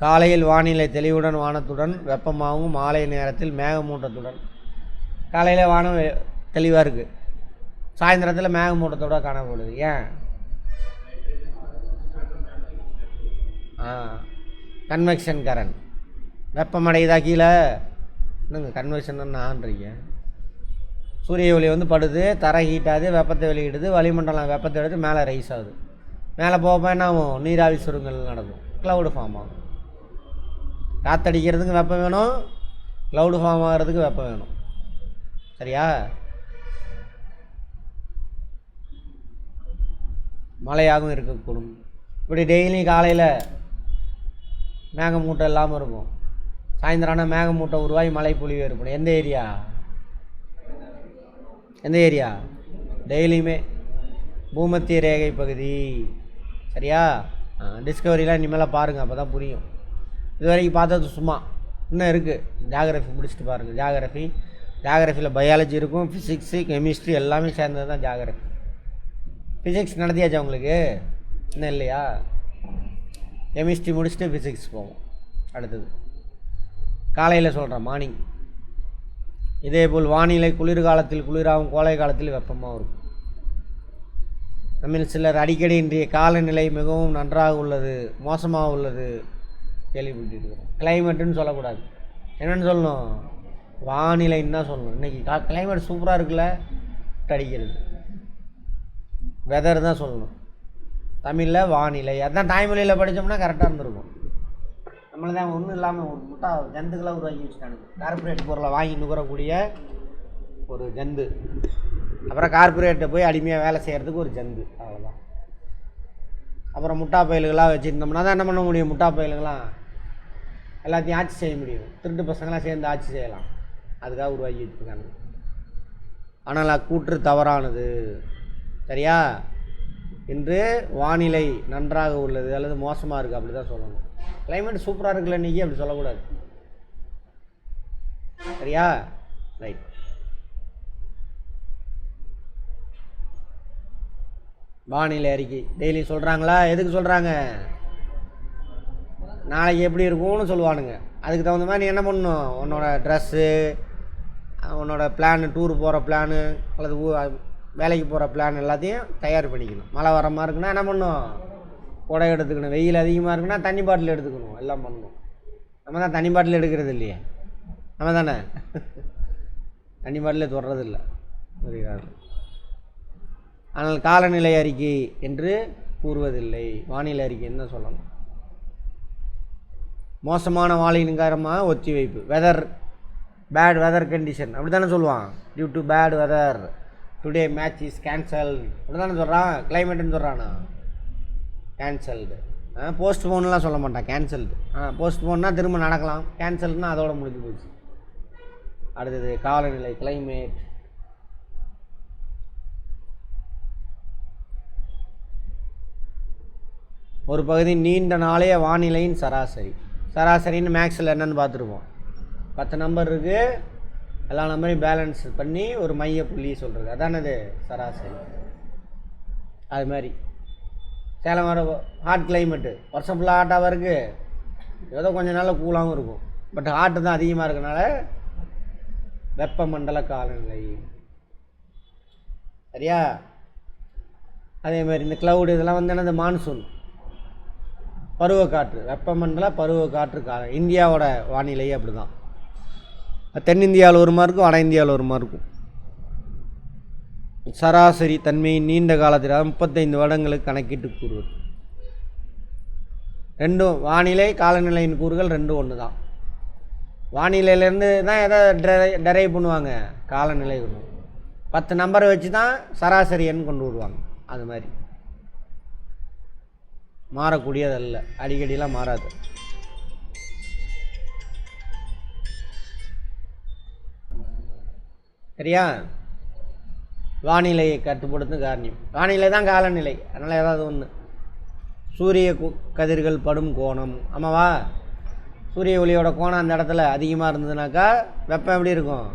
A: காலையில் வானிலை தெளிவுடன் வானத்துடன் வெப்பமாகவும், மாலை நேரத்தில் மேகமூட்டத்துடன். காலையில் வானம் தெளிவாக இருக்குது, சாயந்தரத்தில் மேகமூட்டத்தோடு காணப்படுது. ஏன்? Convection current. வெப்பமடையுதா கீழே? என்னங்க கன்வெக்ஷன் ஆன்றீங்க? சூரிய ஒளி வந்து படுது, தரை ஹீட்டாகுது, வெப்பத்தை வெளியிடுது, வளிமண்டலம் வெப்பத்தை எடுத்து மேலே ரைஸ் ஆகுது. மேலே போக என்ன ஆகும்? நீராவி சுருங்கல் நடக்கும், க்ளவுடு ஃபார்ம் ஆகும். காற்றடிக்கிறதுக்கு வெப்பம் வேணும், க்ளவுடு ஃபார்ம் ஆகிறதுக்கு வெப்பம் வேணும். சரியா? மழையாகவும் இருக்கக்கூடும். இப்படி டெய்லி காலையில் மேகமூட்டை இல்லாமல் இருக்கும், சாயந்தரம் ஆனால் மேகமூட்டை உருவாகி மழை பொழிவு ஏற்படும். எந்த ஏரியா? எந்த ஏரியா? டெய்லியுமே பூமத்திய ரேகை பகுதி. சரியா? டிஸ்கவரிலாம் இனிமேல் பாருங்கள், அப்போ தான் புரியும். இது வரைக்கும் பார்த்தது சும்மா, இன்னும் இருக்குது. ஜியாகிரஃபி முடிச்சுட்டு பாருங்கள். ஜியாகிரஃபியில் பயாலஜி இருக்கும், ஃபிசிக்ஸு, கெமிஸ்ட்ரி எல்லாமே சேர்ந்தது தான் ஜியாகிரஃபி. ஃபிசிக்ஸ் நடத்தியாச்சா உங்களுக்கு? இன்னும் இல்லையா? கெமிஸ்ட்ரி முடிச்சுட்டு ஃபிசிக்ஸ் போவோம் அடுத்தது. காலையில் சொல்கிறேன், மார்னிங். இதேபோல் வானிலை குளிர்காலத்தில் குளிராகவும், கோடை காலத்தில் வெப்பமாக இருக்கும். நம்ம சிலர் அடிக்கடி இன்றைய காலநிலை மிகவும் நன்றாக உள்ளது, மோசமாக உள்ளது கேள்விப்பட்டிருக்கிறோம். கிளைமேட்டுன்னு சொல்லக்கூடாது, என்னென்னு சொல்லணும்? வானிலைன்னு தான் சொல்லணும். இன்றைக்கி கிளைமேட் சூப்பராக இருக்குல்ல, அடிக்கிறது. வெதர் தான் சொல்லணும். தமிழில் வானிலை. அதுதான் தாய்மொழியில் படித்தோம்னா கரெக்டாக இருந்திருக்கும். நம்மளை தான் ஒன்றும் இல்லாமல் ஒரு முட்டா ஜந்துக்கெல்லாம் உருவாக்கி வச்சுட்டானுங்க. கார்பரேட் பொருளை வாங்கி நுகரக்கூடிய ஒரு ஜந்து, அப்புறம் கார்பரேட்டை போய் அடிமையாக வேலை செய்கிறதுக்கு ஒரு ஜந்து, அவ்வளோதான். அப்புறம் முட்டா பயல்களாக வச்சுருந்தோம்னா தான் என்ன பண்ண முடியும்? முட்டா பயல்களாம் எல்லாத்தையும் ஆட்சி செய்ய முடியும். திருட்டு பசங்களாம் சேர்ந்து ஆட்சி செய்யலாம், அதுக்காக உருவாக்கி வச்சுருக்காங்க. ஆனால் அக்கூற்று தவறானது. சரியா? இன்று வானிலை நன்றாக உள்ளது அல்லது மோசமாக இருக்குது அப்படி தான் சொல்லணும். கிளைமேட் சூப்பராக இருக்குல்ல இன்றைக்கி, அப்படி சொல்லக்கூடாது. சரியா? ரைட். வானிலை அறிக்கை டெய்லி சொல்கிறாங்களா? எதுக்கு சொல்கிறாங்க? நாளைக்கு எப்படி இருக்கும்னு சொல்லுவானுங்க. அதுக்கு தகுந்த மாதிரி நீ என்ன பண்ணணும்? உன்னோட ட்ரெஸ்ஸு, உன்னோட பிளானு, டூர் போகிற பிளானு அல்லது வேலைக்கு போகிற பிளான் எல்லாத்தையும் தயார் பண்ணிக்கணும். மழை வர மாதிரி இருக்குன்னா என்ன பண்ணணும்? குடை எடுத்துக்கணும். வெயில் அதிகமாக இருக்குன்னா தண்ணி பாட்டில் எடுத்துக்கணும். எல்லாம் பண்ணணும். நம்ம தான் தண்ணி பாட்டில் எடுக்கிறது இல்லையே, நம்ம தானே தண்ணி பாட்டிலே தொடுறதில்லை. புரியாது. ஆனால் காலநிலை அறிக்கை என்று கூறுவதில்லை. வானிலை அறிக்கை என்ன சொல்லணும்? மோசமான வானிலைக்காரமாக ஒத்தி வைப்பு, வெதர், பேட் வெதர் கண்டிஷன் அப்படி தானே சொல்லுவான். Due to bad weather today match is cancel அப்படி தானே சொல்கிறான். கிளைமேட்டுன்னு சொல்கிறானா? கேன்சல்டு. போஸ்ட்போன்லாம் சொல்ல மாட்டான், கேன்சல்டு. போஸ்ட்போன்னா திரும்ப நடக்கலாம், கேன்சல்னா அதோட முடிஞ்சு போச்சு. அடுத்தது காலநிலை, கிளைமேட். ஒரு பகுதி நீண்ட நாளைய வானிலையின் சராசரி. சராசரின்னு மேக்ஸில் என்னென்னு பார்த்துருப்போம். 10 நம்பர் இருக்குது, எல்லா நம்பரையும் பேலன்ஸ் பண்ணி ஒரு மைய புள்ளி சொல்கிறது, அதானது சராசரி. அது மாதிரி சேலம் வர ஹாட் கிளைமேட்டு, வருஷம் ஃபுல்லாக ஹாட்டாகவும் இருக்குது, ஏதோ கொஞ்சம் நாளில் கூலாகவும் இருக்கும். பட் ஹாட்டு தான் அதிகமாக இருக்கனால வெப்பமண்டல காலநிலை. சரியா? அதே மாதிரி இந்த க்ளவுடு இதெல்லாம் வந்து என்னது? மான்சூன், பருவக்காற்று, வெப்பமண்டல பருவக்காற்று காலம். இந்தியாவோட வானிலையே அப்படி தான். தென்னிந்தியாவில் ஒரு மாதிரி இருக்கும், வட இந்தியாவில் ஒரு மாதிரி இருக்கும். சராசரி தன்மையின் நீண்ட காலத்தில் 35 வருடங்களுக்கு கணக்கிட்டு கூறுவது. ரெண்டும் வானிலை காலநிலையின் கூறுகள் ரெண்டும் ஒன்று தான். வானிலையிலேருந்து தான் எதை டெரைவ் பண்ணுவாங்க? காலநிலை. 10 நம்பரை வச்சு தான் சராசரி எண் கொண்டு வருவாங்க. அது மாதிரி மாறக்கூடியதல்ல, அடிக்கடிலாம் மாறாது. சரியா? வானிலையை கட்டுப்படுத்தும் காரணியம். வானிலை தான் காலநிலை. அதனால் ஏதாவது ஒன்று. சூரிய கதிர்கள் படும் கோணம். ஆமாவா? சூரிய ஒளியோட கோணம் அந்த இடத்துல அதிகமாக இருந்ததுனாக்கா வெப்பம் எப்படி இருக்கும்?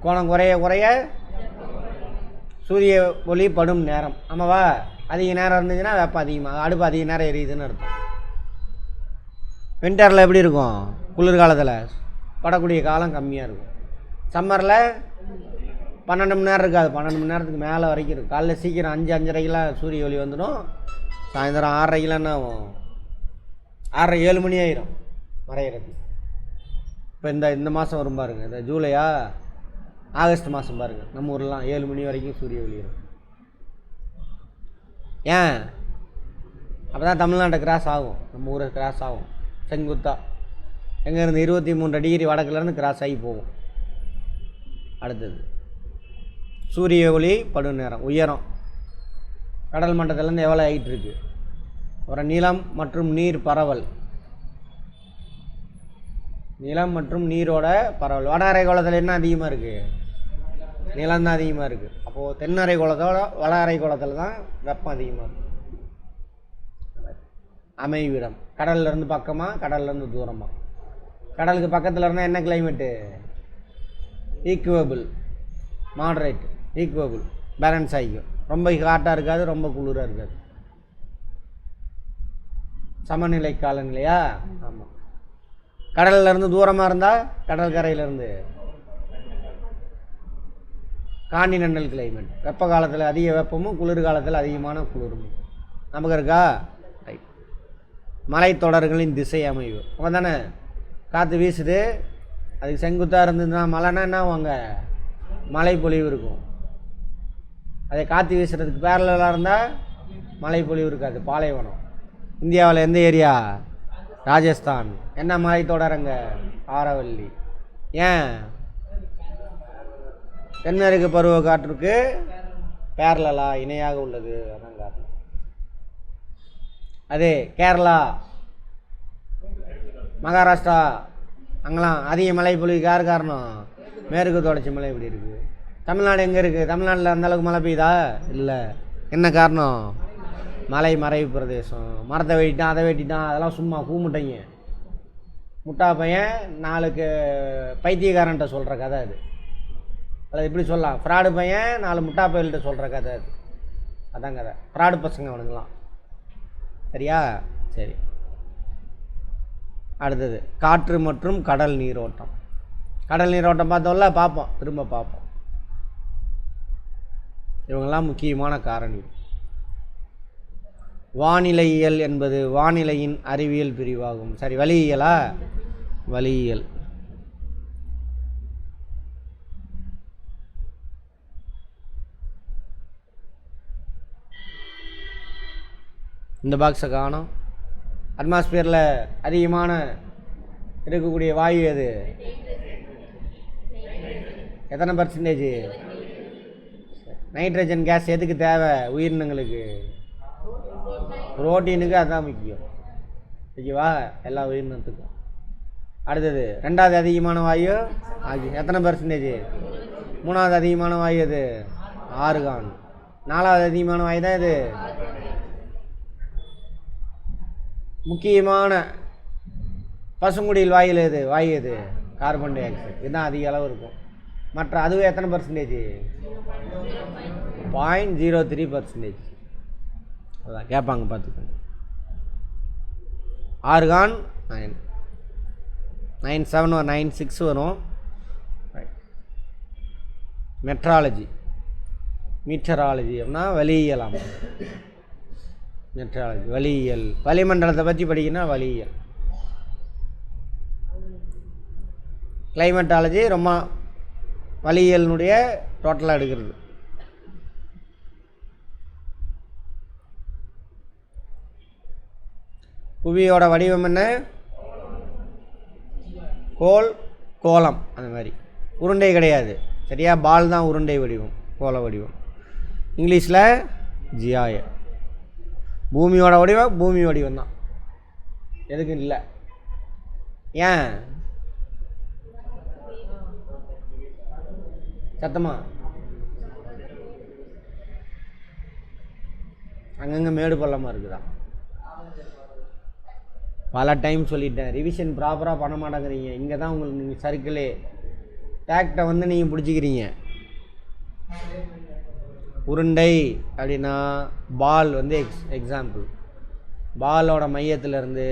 A: கோணம் குறைய குறைய சூரிய ஒளி படும் நேரம். ஆமாவா? அதிக நேரம் இருந்துச்சுன்னா வெப்பம் அதிகமாக, அடுப்பு அதிக நேரம் எரியுதுன்னு அர்த்தம். வின்டரில் எப்படி இருக்கும்? குளிர்காலத்தில் படக்கூடிய காலம் கம்மியாக இருக்கும். சம்மரில் 12 மணி நேரம் இருக்காது, 12 மணி நேரத்துக்கு மேலே வரைக்கும் இருக்கும். காலைல சீக்கிரம் 5-5:30 சூரிய ஒளி வந்துடும். சாயந்தரம் 6:30 என்ன ஆகும்? 6:30-7 மணி ஆயிரும் மறையிறது. இப்போ இந்த மாதம் வரும் பாருங்கள், இந்த ஜூலையா ஆகஸ்ட் மாதம் பாருங்கள், நம்ம ஊர்லாம் 7 மணி வரைக்கும் சூரிய ஒளி இருக்கும். ஏன்? அப்போ தான் தமிழ்நாட்டை கிராஸ் ஆகும், நம்ம ஊரை கிராஸ் ஆகும் செங்குத்தா. எங்கேருந்து 23 டிகிரி வடக்குலேருந்து கிராஸ் ஆகி போகும். அடுத்தது சூரிய ஒளி படும் நேரம், உயரம் கடல் மட்டத்திலேருந்து எவ்வளோ ஹைட் இருக்குது. அப்புறம் நிலம் மற்றும் நீர் பரவல், நிலம் மற்றும் நீரோட பரவல். வட அரைக்கோளத்தில் என்ன அதிகமாக இருக்குது? நிலம் தான் அதிகமாக இருக்குது. அப்போது தென் அரைக்கோளத்தோட வட அரைக்கோளத்தில் தான் வெப்பம் அதிகமாக இருக்குது. அமைவிடம் கடல்லேருந்து பக்கமாக, கடல்லேருந்து தூரமாக. கடலுக்கு பக்கத்தில் இருந்தால் என்ன கிளைமேட்டு? ஈக்குவபிள், மாடரேட், ஈக்குவபிள், பேலன்ஸ் ஆகிக்கும். ரொம்ப ஹாட்டாக இருக்காது, ரொம்ப குளிராக இருக்காது, சமநிலை காலநிலையா? ஆமாம். கடல்லேருந்து தூரமாக இருந்தால் கடற்கரையிலேருந்து காண்டினென்டல் கிளைமேட், வெப்ப காலத்தில் அதிக வெப்பமும் குளிர் காலத்தில் அதிகமான குளிரும். நமக்கு இருக்கா? ரைட். மலைத்தொடர்களின் திசை அமைவு. அப்போ தானே காற்று வீசுது, அதுக்கு செங்குத்தாக இருந்ததுன்னா மழைன்னா என்ன ஆகுங்க? மழை பொழிவு இருக்கும். அதே காற்று வீசுறதுக்கு பேரலாக இருந்தால் மழை பொழிவு இருக்காது, பாலைவனம். இந்தியாவில் எந்த ஏரியா? ராஜஸ்தான். என்ன மலை தொடருங்க? ஆரவல்லி. ஏன்? தென்மேற்கு பருவ காற்றுக்கு பேரலா இணையாக உள்ளது, அதான் காரணம். அதே கேரளா, மகாராஷ்டிரா, அங்கெல்லாம் அதிக மழை பொழிவுக்கு யார் காரணம்? மேற்கு தொடர்ச்சி மலை இப்படி இருக்குது. தமிழ்நாடு எங்கே இருக்குது? தமிழ்நாட்டில் அந்தளவுக்கு மழை பெய்யுதா? இல்லை. என்ன காரணம்? மலை மறைவு பிரதேசம். மரத்தை வெட்டிட்டான், அதை வெட்டிட்டான், அதெல்லாம் சும்மா கூமுட்டைங்க, முட்டா பையன் 4 பைத்தியக்காரன்ட்ட சொல்கிற கதை அது. அதை இப்படி சொல்லலாம், ஃப்ராடு பையன் 4 முட்டா பையல்கிட்ட சொல்கிற கதை அது. அதான் கதை. ஃப்ராடு பசங்க அவனுங்களாம். சரியா? சரி. அடுத்தது காற்று மற்றும் கடல் நீரோட்டம். கடல் நீரோட்டம் பார்த்தோம்ல, பார்ப்போம், திரும்ப பார்ப்போம். இவங்கெல்லாம் முக்கியமான காரணி. வானிலையியல் என்பது வானிலையின் அறிவியல் பிரிவாகும். சரி, வளியியலா? வளியியல். இந்த பாக்ஸை காணோம். அட்மாஸ்பியரில் அதிகமான இருக்கக்கூடிய வாயு எது? எத்தனை பர்சன்டேஜ்? நைட்ரஜன் கேஸ் எதுக்கு தேவை? உயிரினங்களுக்கு, புரோட்டீனுக்கு அதுதான் முக்கியம். ஓகேவா? எல்லா உயிரினத்துக்கும். அடுத்தது 2வது அதிகமான வாயு ஆக்சிஜன். எத்தனை பர்சன்டேஜ்? 3வது அதிகமான வாயு எது? ஆர்கான். 4வது அதிகமான வாயு தான் இது. முக்கியமான பசுங்குடியில் வாயில் எது? வாயு எது? Carbon di oxide. இதுதான் அதிக அளவு இருக்கும். மற்ற அதுவே எத்தனை பர்சன்டேஜ்? 0.03%. அதான் கேட்பாங்க, பார்த்துக்கோங்க. ஆர்கான் 9.7 ஒரு 9.6 வரும். மெட்ராலஜி, மீட்டராலஜி அப்படின்னா வளியியலாம். மெட்ராலஜி வளியியல், வளிமண்டலத்தை பற்றி படிக்கணும்னா வளியியல். கிளைமேட்டாலஜி ரொம்ப வளியியலினுடைய டோட்டலாக எடுக்கிறது. புவியோட வடிவம் என்ன? கோல், கோலம். அந்த மாதிரி உருண்டை கிடையாது. சரியா? பால் தான் உருண்டை வடிவம், கோல வடிவம். இங்கிலீஷில் ஜியாய. பூமியோட வடிவம் பூமி வடிவம் தான், எதுக்கும் இல்லை. ஏன்? சத்தமா அங்கங்கே மேடு பள்ளமாக இருக்குதா? பல டைம் சொல்லிட்டேன், ரிவிஷன் ப்ராப்பராக பண்ண மாட்டேங்கிறீங்க. இங்கே தான் உங்களுக்கு நீங்கள் சர்க்கிளே டேக்டை வந்து நீங்கள் பிடிச்சிக்கிறீங்க. உருண்டை அப்படின்னா பால் வந்து எக்ஸாம்பிள். பாலோட மையத்திலேருந்து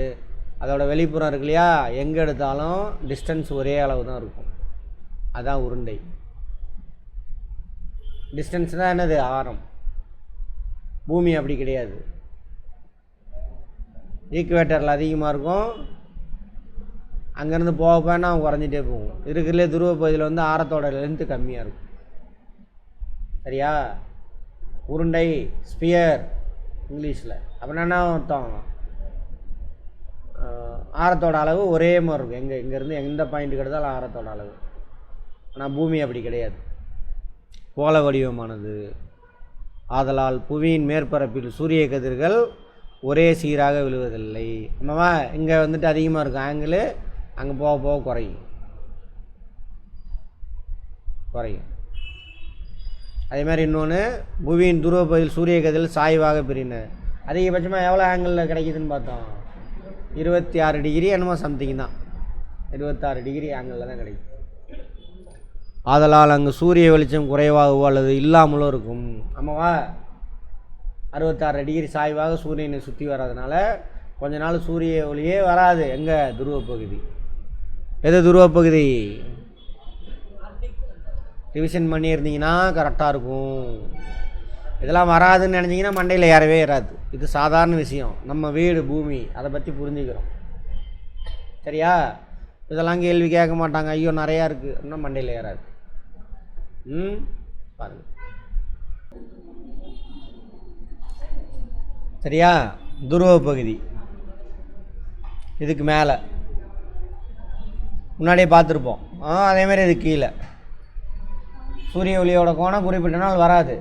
A: அதோட வெளிப்புறம் இருக்கு இல்லையா, எங்கே எடுத்தாலும் டிஸ்டன்ஸ் ஒரே அளவு தான் இருக்கும். அதான் உருண்டை. டிஸ்டன்ஸ் தான் என்னது? ஆரம். பூமி அப்படி கிடையாது. ஈக்குவேட்டரில் அதிகமாக இருக்கும், அங்கேருந்து போக போனா குறைஞ்சிட்டே போகும். இருக்கிறதுலே துருவ பகுதியில் வந்து ஆரத்தோட லென்த்து கம்மியாக இருக்கும். சரியா? உருண்டை ஸ்பியர் இங்கிலீஷில். அப்படின்னா என்ன அர்த்தம்? ஆரத்தோட அளவு ஒரே மாதிரி இருக்கும். இங்கேருந்து எந்த பாயிண்ட்டுக்கு எடுத்தாலும் ஆரத்தோட அளவு. ஆனால் பூமி அப்படி கிடையாது, கோள வடிவமானது. ஆதலால் புவியின் மேற்பரப்பில் சூரிய கதிர்கள் ஒரே சீராக விழுவதில்லை. நம்மவா இங்கே வந்துட்டு அதிகமாக இருக்கும் ஆங்கிள், அங்கே போக போக குறையும். அதே மாதிரி இன்னொன்று, புவியின் துருவ பகுதியில் சூரிய கதிர்கள் சாய்வாக பிரின. அதிகபட்சமாக எவ்வளோ ஆங்கிளில் கிடைக்குதுன்னு பார்த்தோம்? 26 டிகிரி என்னமோ சம்திங் தான். 26 டிகிரி ஆங்கிளில் தான் கிடைக்கும். ஆதலால் அங்கு சூரிய வெளிச்சம் குறைவாகவோ அல்லது இல்லாமலோ இருக்கும். ஆமாவா? 66 டிகிரி சாய்வாக சூரியனை சுற்றி வர்றதுனால கொஞ்ச நாள் சூரிய ஒளியே வராது. எங்கே? துருவ பகுதி. எது துருவ பகுதி? ரிவிஷன் பண்ணியிருந்தீங்கன்னா கரெக்டாக இருக்கும். இதெல்லாம் வராதுன்னு நினச்சிங்கன்னா மண்டையில் ஏறவே ஏறாது. இது சாதாரண விஷயம். நம்ம வீடு பூமி, அதை பற்றி புரிஞ்சுக்கிறோம். சரியா? இதெல்லாம் கேள்வி கேட்க மாட்டாங்க. ஐயோ நிறையா இருக்குது அப்படின்னா மண்டையில் ஏறாது. பாருங்க. சரியா? துருவ பகுதி இதுக்கு மேலே முன்னாடியே பார்த்துருப்போம். அதேமாதிரி இது கீழே. சூரிய ஒளியோட கோணம் குறிப்பிட்ட நாள் வராது.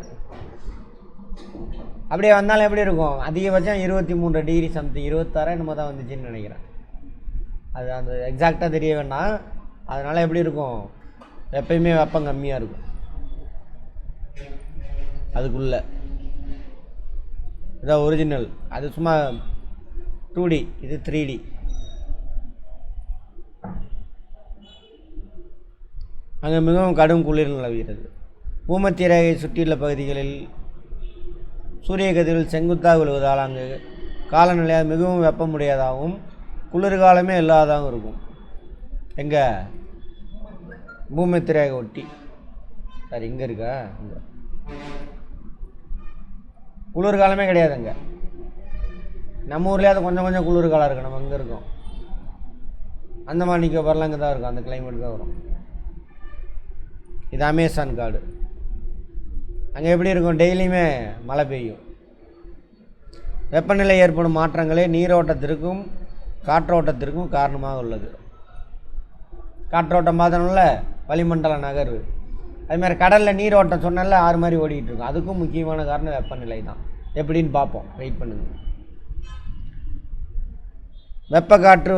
A: அப்படியே வந்தாலும் எப்படி இருக்கும்? அதிகபட்சம் 23 டிகிரி சம்திங், 26 என்னமோ தான் வந்துச்சுன்னு நினைக்கிறேன். அது அந்த எக்ஸாக்டாக தெரிய வேண்டாம். அதனால் எப்படி இருக்கும்? எப்பயுமே வெப்பம் கம்மியாக இருக்கும் அதுக்குள்ளே. இதான் ஒரிஜினல். அது சும்மா 2D, இது 3D. அங்கே மிகவும் கடும் குளிர் நிலவுகிறது. பூமத்திய ரேகையை சுற்றியுள்ள பகுதிகளில் சூரிய கதிர்கள் செங்குத்தாக விழுவதால் அங்கு காலநிலையாக மிகவும் வெப்பமுடையதாகவும் குளிர்காலமே இல்லாததாகவும் இருக்கும். எங்கே? பூமத்திய ரேகை ஒட்டி. சார் இங்கே இருக்கா? இங்கே குளிர்காலமே கிடையாது. அங்கே நம்ம ஊர்லேயே அது கொஞ்சம் கொஞ்சம் குளிர்காலம் இருக்குது. நம்ம அங்கே இருக்கோம். அந்தமான் நிக்கோபார்லாம் இங்கே தான் இருக்கும். அந்த கிளைமேட் தான் வரும். இது அமேசான் காடு. அங்கே எப்படி இருக்கும்? டெய்லியுமே மழை பெய்யும். வெப்பநிலை ஏற்படும் மாற்றங்களே நீரோட்டத்திற்கும் காற்றோட்டத்திற்கும் காரணமாக உள்ளது. காற்றோட்டம் பார்த்தோம்ல, வளிமண்டல நகர்வு. அதுமாதிரி கடலில் நீரோட்டம் சொன்னால 6 மாதிரி ஓடிக்கிட்டு இருக்கும். அதுக்கும் முக்கியமான காரணம் வெப்பநிலை தான். எப்படின்னு பார்ப்போம், வெயிட் பண்ணுங்கள். வெப்ப காற்று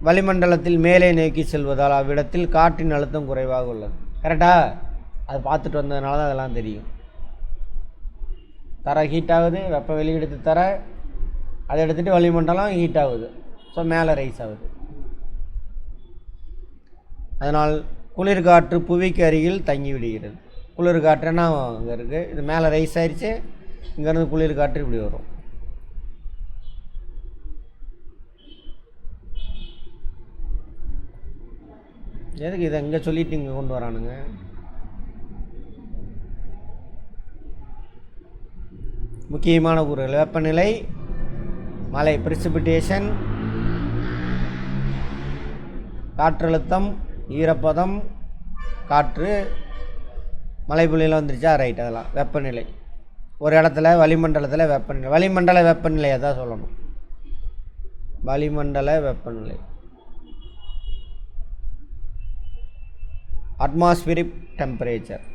A: வளிமண்டலத்தில் மேலே நோக்கி செல்வதால் அவ்விடத்தில் காற்றின் அழுத்தம் குறைவாக உள்ளது. கரெக்டாக? அது பார்த்துட்டு வந்ததுனால தான் அதெல்லாம் தெரியும். தர ஹீட் ஆகுது, வெப்ப வெளியெடுத்து தர அதை எடுத்துகிட்டு வளிமண்டலம் ஹீட் ஆகுது. ஸோ மேலே ரைஸ் ஆகுது. அதனால் குளிர் காற்று புவிக்கு அருகில் தங்கி விடுகிறது. குளிர் காற்றுன்னா அங்கே இருக்குது. இது மேலே ரைஸ் ஆயிடுச்சு. இங்கேருந்து குளிர் காற்று இப்படி வரும். எதுக்கு இதை இங்கே சொல்லிட்டு இங்கே கொண்டு வரானுங்க? முக்கியமான கூறுகள்: வெப்பநிலை, மழை பிரிசிபிட்டேஷன், காற்றழுத்தம், ஈரப்பதம், காற்று, மழைப்பொழியில் வந்துருச்சா? ரைட். அதெல்லாம் வெப்பநிலை. ஒரு இடத்துல வளிமண்டலத்தில் வெப்பநிலை, வளிமண்டல வெப்பநிலையை தான் சொல்லணும். வளிமண்டல வெப்பநிலை. Atmospheric temperature.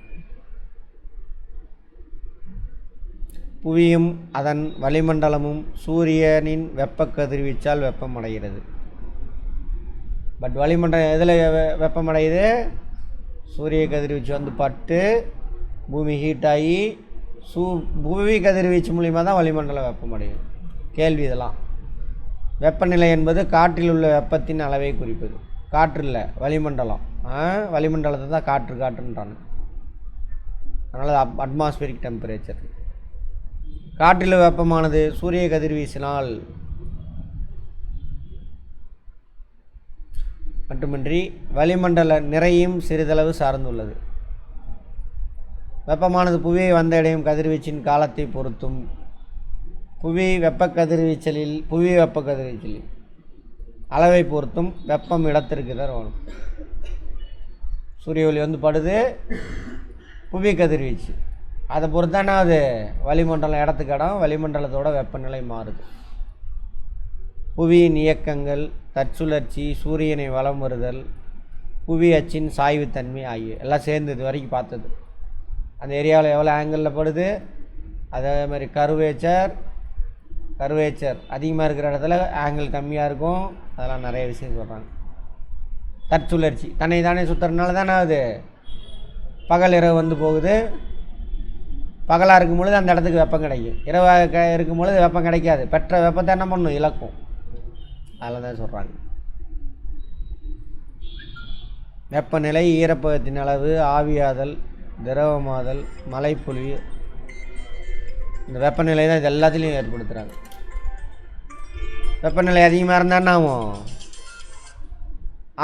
A: புவியும் அதன் வளிமண்டலமும் சூரியனின் வெப்ப கதிர்வீச்சால் வெப்பமடைகிறது. பட் வளிமண்டலம் எதில் வெப்பமடையுது? சூரிய கதிர்வீச்சு வந்து பட்டு பூமி ஹீட் ஆகி புவி கதிர்வீச்சு மூலிமா தான் வளிமண்டல வெப்பமடையும். கேள்வி இதெல்லாம். வெப்பநிலை என்பது காற்றில் உள்ள வெப்பத்தின் அளவை குறிப்பது. காற்று இல்லை, வளிமண்டலம். வளிமண்டலத்தை தான் காற்றுன்றாங்க. அதனால் அட்மாஸ்பியரிக் டெம்பரேச்சர். காற்றில் வெப்பமானது சூரிய கதிர்வீசினால் மட்டுமின்றி வளிமண்டல நிறையும் சிறிதளவு சார்ந்துள்ளது. வெப்பமானது புவியை வந்தடையும் கதிர்வீச்சின் காலத்தை பொறுத்தும் புவி வெப்ப கதிர்வீச்சலில் அளவை பொறுத்தும் வெப்பம் இடத்திற்கு தான் வரும். சூரிய ஒளி வந்து படுது, புவி கதிர்வீச்சு அதை பொறுத்தானே அது வளிமண்டலம் இடத்துக்கு இடம், வளிமண்டலத்தோட வெப்பநிலை மாறுது. புவியின் இயக்கங்கள், தற்சுழற்சி, சூரியனை வலம் வருதல், புவி அச்சின் சாய்வுத்தன்மை ஆகிய எல்லாம் சேர்ந்து இது வரைக்கும் பார்த்தது. அந்த ஏரியாவில் எவ்வளோ ஆங்கிளில் படுது, அதே மாதிரி கர்வேச்சர் அதிகமாக இருக்கிற இடத்துல ஆங்கிள் கம்மியாக இருக்கும். அதெல்லாம் நிறைய விஷயம் சொல்கிறாங்க. தற்சுழற்சி தன்னை தானே சுற்றுறதுனால தானே அது பகல் இரவு வந்து போகுது. பகலாக இருக்கும் பொழுது அந்த இடத்துக்கு வெப்பம் கிடைக்கும், இரவாக இருக்கும் பொழுது வெப்பம் கிடைக்காது. பெற்ற வெப்பத்தை என்ன பண்ணும், இழக்கும். அதில் தான் சொல்கிறாங்க. வெப்பநிலை, ஈரப்பதத்தின் அளவு, ஆவியாதல், திரவமாதல், மழைப்பொழிவு, இந்த வெப்பநிலை தான் இது எல்லாத்துலேயும் ஏற்படுத்துகிறாங்க. வெப்பநிலை அதிகமாக இருந்தால் என்ன ஆகும்,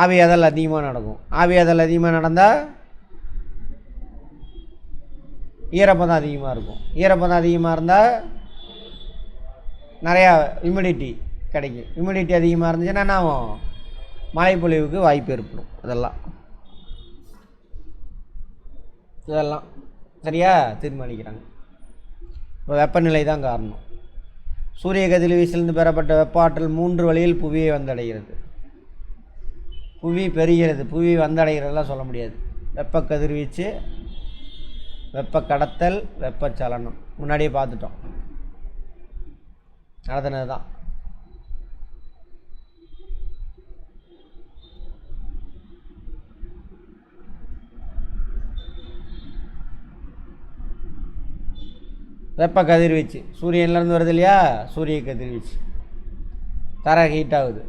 A: ஆவியாதல் அதிகமாக நடக்கும். ஆவியாதல் அதிகமாக நடந்தால் ஈரப்பதம் அதிகமாக இருக்கும். ஈரப்பதம் அதிகமாக இருந்தால் நிறையா ஹியூமிடிட்டி கிடைக்கும். ஹியூமிடிட்டி அதிகமாக இருந்துச்சுன்னா என்ன ஆகும், மழைப்பொழிவுக்கு வாய்ப்பு ஏற்படும். இதெல்லாம் சரியா தீர்மானிக்கிறாங்க. இப்போ வெப்பநிலை தான் காரணம். சூரிய கதிர்வீச்சிலிருந்து பெறப்பட்ட வெப்ப ஆற்றல் 3 வழியில் புவியை வந்தடைகிறது. புவி பெறுகிறது, புவி வந்தடைகிறதெல்லாம் சொல்ல முடியாது. வெப்ப கதிர்வீச்சு, வெப்ப கடத்தல், வெப்பச்சலனம் முன்னாடியே பார்த்துட்டோம், நடத்தினது தான். வெப்ப கதிர்வீச்சு சூரியன்லேருந்து வருது இல்லையா, சூரிய கதிர்வீச்சு. தரை ஹீட் ஆகுது.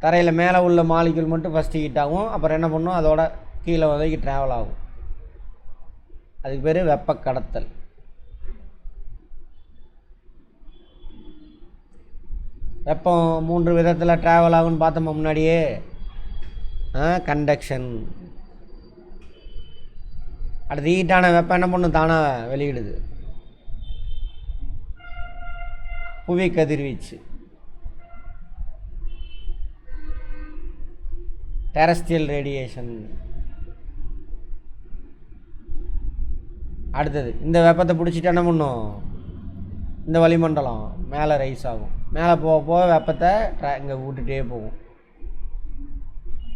A: தரையில் மேலே உள்ள மாலிக்யூல் மட்டும் ஃபஸ்ட்டு ஹீட் ஆகும், அப்புறம் என்ன பண்ணும், அதோட கீழே வரைக்கும் ட்ராவல் ஆகும். அதுக்கு பேர் வெப்ப கடத்தல். வெப்பம் 3 விதத்தில் ட்ராவல் ஆகும்னு பார்த்தோம் முன்னாடியே. கண்டக்ஷன். அடுத்து ஹீட்டான வெப்பம் என்ன பண்ணும், தானாக வெளியிடுது. புவி கதிர்வீச்சு, டெரஸ்ட்ரியல் ரேடியேஷன். அடுத்தது இந்த வெப்பத்தை பிடிச்சிட்டு என்ன பண்ணும், இந்த வளிமண்டலம் மேலே ரைஸ் ஆகும். மேலே போக போக வெப்பத்தை இங்கே விட்டுட்டே போகும்.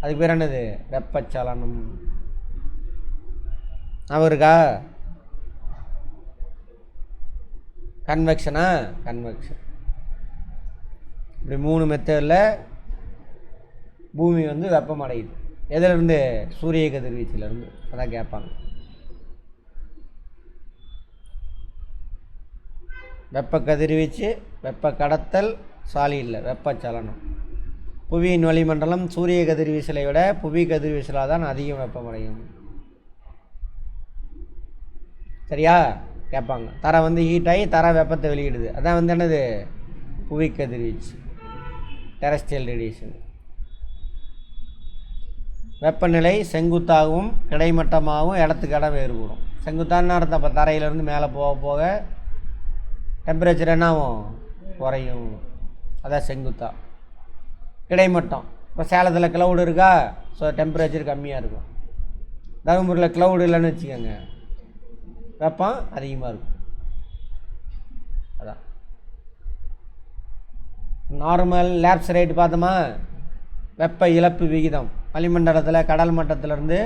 A: அதுக்கு பேர் என்னது, வெப்பச்சலனம். ஞாபகம் இருக்கா? கன்வெக்ஷனா, கன்வெக்ஷன். இப்படி 3 மெத்தடில் பூமி வந்து வெப்பம் அடையுது. எதிலிருந்து, சூரிய கதிர்வீச்சிலேருந்து. அதான் கேட்பாங்க. வெப்ப கதிர்வீச்சு, வெப்ப கடத்தல், சாலியில் வெப்பச்சலனம். புவியின் வளிமண்டலம் சூரிய கதிர்வீசலை விட புவி கதிர்வீசலாக தான் அதிகம் வெப்பமடையும். சரியா? கேட்பாங்க. தரை வந்து ஹீட் ஆகி தரை வெப்பத்தை வெளியிடுது. அதான் வந்து என்னது, புவி கதிர்வீச்சு, டெரஸ்ட்ரியல் ரேடியேஷன். வெப்பநிலை செங்குத்தாகவும் கிடைமட்டமாகவும் இடத்துக்கு இடம் வேறுபடும். செங்குத்தான்னு அர்த்தம், அப்போ தரையிலேருந்து மேலே போக போக டெம்பரேச்சர் என்ன ஆகும், குறையும். அதான் செங்குத்தா. கிடைமட்டம், இப்போ சேலத்தில் க்ளவுடு இருக்கா, ஸோ டெம்பரேச்சர் கம்மியாக இருக்கும். தருமபுரியில் க்ளவுடு இல்லைன்னு வச்சுக்கோங்க, வெப்பம் அதிகமாக இருக்கும். அதான் நார்மல் லேப்ஸ் ரேட் பார்த்தோமா, வெப்ப இழப்பு விகிதம் வளிமண்டலத்தில் கடல் மட்டத்திலேருந்து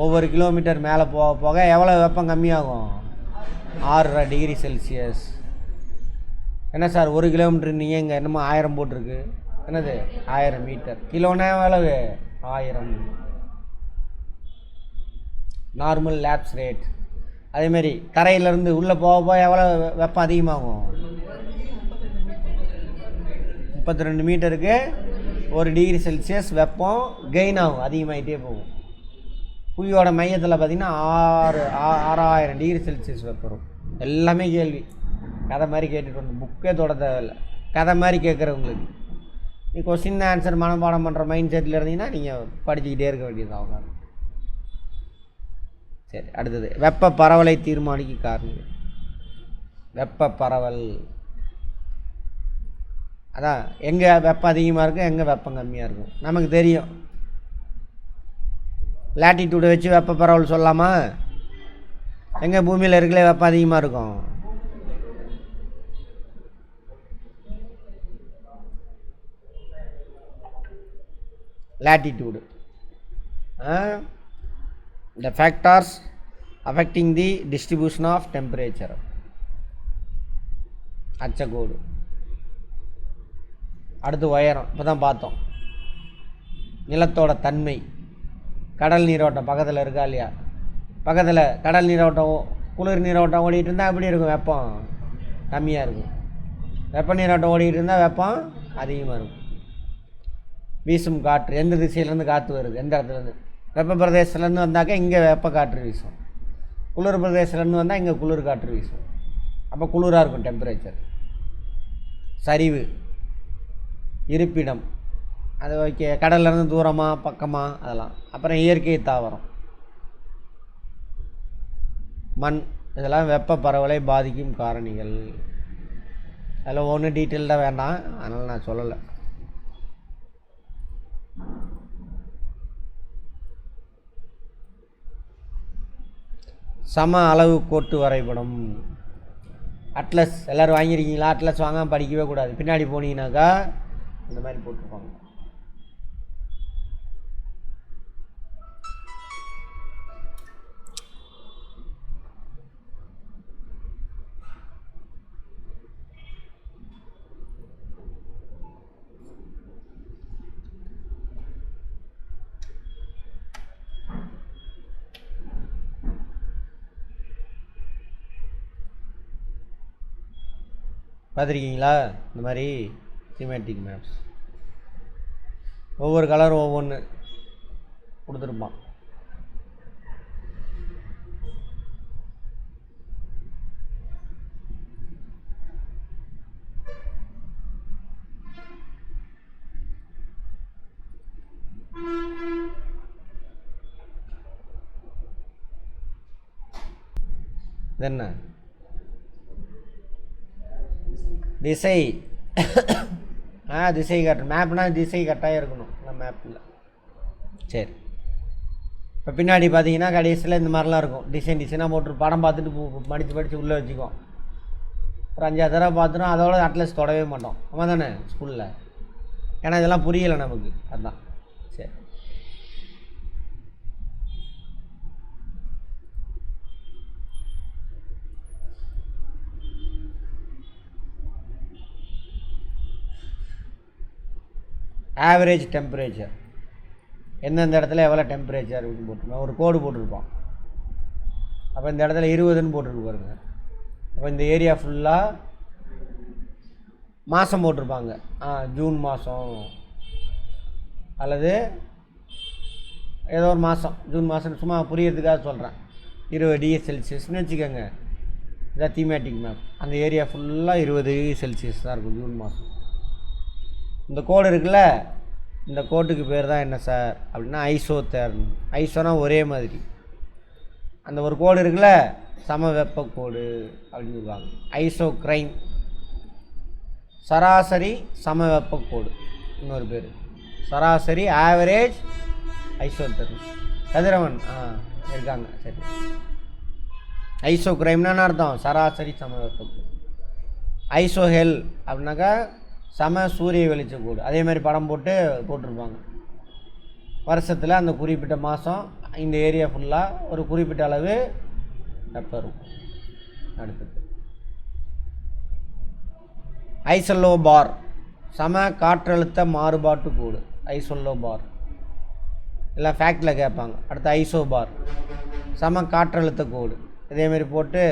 A: ஒவ்வொரு கிலோமீட்டர் மேலே போக போக எவ்வளோ வெப்பம் கம்மியாகும், 6.5 டிகிரி செல்சியஸ். என்ன சார் 1 கிலோமீட்டர், நீங்கள் இங்கே என்னமோ 1000 போட்டிருக்கு, என்னது 1000 மீட்டர். கிலோனா எவ்வளவு, 1000. Normal labs rate. அதேமாரி தரையிலேருந்து உள்ளே போக போக எவ்வளோ வெப்பம் அதிகமாகும்? 32 மீட்டருக்கு 1 டிகிரி செல்சியஸ் வெப்பம் கெயின் ஆகும், அதிகமாகிட்டே போகும். புவியோட மையத்தில் பார்த்திங்கன்னா 6000 டிகிரி செல்சியஸ் வெப்பம் வரும். எல்லாமே கேள்வி கதை மாதிரி கேட்டுட்டு வந்து புக்கே தொட தேவையில்லை, கதை மாதிரி கேட்குறவங்களுக்கு. நீ கொஸ்டின் ஆன்சர் மனப்பாடம் பண்ணுற மைண்ட் செட்டில் இருந்தீங்கன்னா நீங்கள் படிச்சுக்கிட்டே இருக்க வேண்டியது அவங்க. சரி, அடுத்தது வெப்ப பரவலை தீர்மானிக்கும் காரணம். வெப்ப பரவல் அதான் எங்கே வெப்பம் அதிகமாக இருக்கும், எங்கே வெப்பம் கம்மியாக இருக்கும் நமக்கு தெரியும். லேட்டிடியூடை வச்சு வெப்ப பரவல் சொல்லலாமா? எங்கே பூமியில் இருக்கலே வெப்பம் அதிகமாக இருக்கும்? latitude. The factors affecting the distribution of temperature. அச்சக்கோடு. அடுத்து உயரம். இப்போ தான் பார்த்தோம் நிலத்தோட தன்மை. கடல் நீரோட்டம் பக்கத்தில் இருக்கா இல்லையா? பக்கத்தில் கடல் நீரோட்டம் குளிர் நீரோட்டம் ஓடிட்டு இருந்தால் எப்படி இருக்கும்? வெப்பம் கம்மியாக இருக்கும். வெப்ப நீரோட்டம் ஓடிட்டு இருந்தால் வெப்பம் அதிகமாக இருக்கும். வீசும் காற்று எந்த திசையிலேருந்து காற்று வருது, எந்த இடத்துலேருந்து? வெப்ப பிரதேசத்துலேருந்து வந்தாக்கா இங்கே வெப்ப காற்று வீசும். குளிர் பிரதேசத்துலேருந்து வந்தால் இங்கே குளிர் காற்று வீசும். அப்போ குளிராக இருக்கும் டெம்பரேச்சர். சரிவு, இருப்பிடம், அது ஓகே, கடல்லேருந்து தூரமாக பக்கமாக அதெல்லாம். அப்புறம் இயற்கை தாவரம், மண், இதெல்லாம் வெப்ப பரவலை பாதிக்கும் காரணிகள். அதில் ஒன்றும் டீட்டெயில்டாக வேண்டாம், அதனால் நான் சொல்லலை. சம அளவு கோட்டு வரைபடம். அட்லஸ் எல்லோரும் வாங்கியிருக்கீங்களா? அட்லஸ் வாங்காமல் படிக்கவே கூடாது. பின்னாடி போனீங்கன்னாக்கா இந்த மாதிரி போட்டிருப்பாங்க. பார்த்துருக்கீங்களா? இந்த மாதிரி சிமேட்டிக் மேப்ஸ் ஒவ்வொரு கலரும் ஒவ்வொன்று கொடுத்துருப்பான். என்ன திசை? திசை கட்ட மேப்னா திசை கட்டாயம் இருக்கணும் இந்த மேப்பில். சரி, இப்போ பின்னாடி பார்த்தீங்கன்னா கடைசியில் இந்த மாதிரிலாம் இருக்கும். டிசைனாக போட்டு படம் பார்த்துட்டு படித்து உள்ளே வச்சுக்கோம். ஒரு 5-6 தடவை பார்த்துட்டோம், அதோட அட்லஸ் தொடவே மாட்டோம். ஆமாம் தானே ஸ்கூலில்? ஏன்னா இதெல்லாம் புரியலை நமக்கு, அதுதான். சரி, ஆவரேஜ் டெம்பரேச்சர், எந்தெந்த இடத்துல எவ்வளோ டெம்பரேச்சர் அப்படின்னு போட்டிருப்போம். ஒரு கோடு போட்டிருப்போம். அப்போ இந்த இடத்துல 20ன்னு போட்டிருக்கு பாருங்க. அப்போ இந்த ஏரியா ஃபுல்லாக மாதம் போட்டிருப்பாங்க. ஜூன் மாதம் அல்லது ஏதோ ஒரு மாதம், ஜூன் மாதம் சும்மா புரியறதுக்காக சொல்கிறேன். 20 டிகிரி செல்சியஸ்னு வச்சுக்கோங்க. இதான் தீமேட்டிக் மேப். அந்த ஏரியா ஃபுல்லாக 20 டிகிரி செல்சியஸ் தான் இருக்கும் ஜூன் மாதம். இந்த கோடு இருக்குல்ல, இந்த கோட்டுக்கு பேர் தான் என்ன சார் அப்படின்னா ஐசோதேர்ம். ஐசோனா ஒரே மாதிரி. அந்த ஒரு கோடு இருக்குல்ல, சம வெப்ப கோடு அப்படின்னு சொல்லுவாங்க. ஐசோக்ரைம், சராசரி சம வெப்ப கோடு இன்னொரு பேர். சராசரி ஆவரேஜ் ஐசோதேர்ம். கதிரவன் இருக்காங்க. சரி, ஐசோக்ரைம்னா அர்த்தம் சராசரி சம வெப்ப கோடு. ஐசோஹெல் அப்படின்னாக்கா சம சூரிய வெளிச்ச கோடு. அதே மாதிரி படம் போட்டிருப்பாங்க. வருஷத்தில் அந்த குறிப்பிட்ட மாதம் இந்த ஏரியா ஃபுல்லாக ஒரு குறிப்பிட்ட அளவு வெப்பம் இருக்கும். அடுத்தது ஐசோலோ பார், சம காற்றழுத்த மாறுபாட்டு கோடு. ஐசோலோ பார் இல்லை ஃபேக்டில் கேட்பாங்க. அடுத்து ஐசோபார் சம காற்றழுத்த கோடு இதேமாரி போட்டு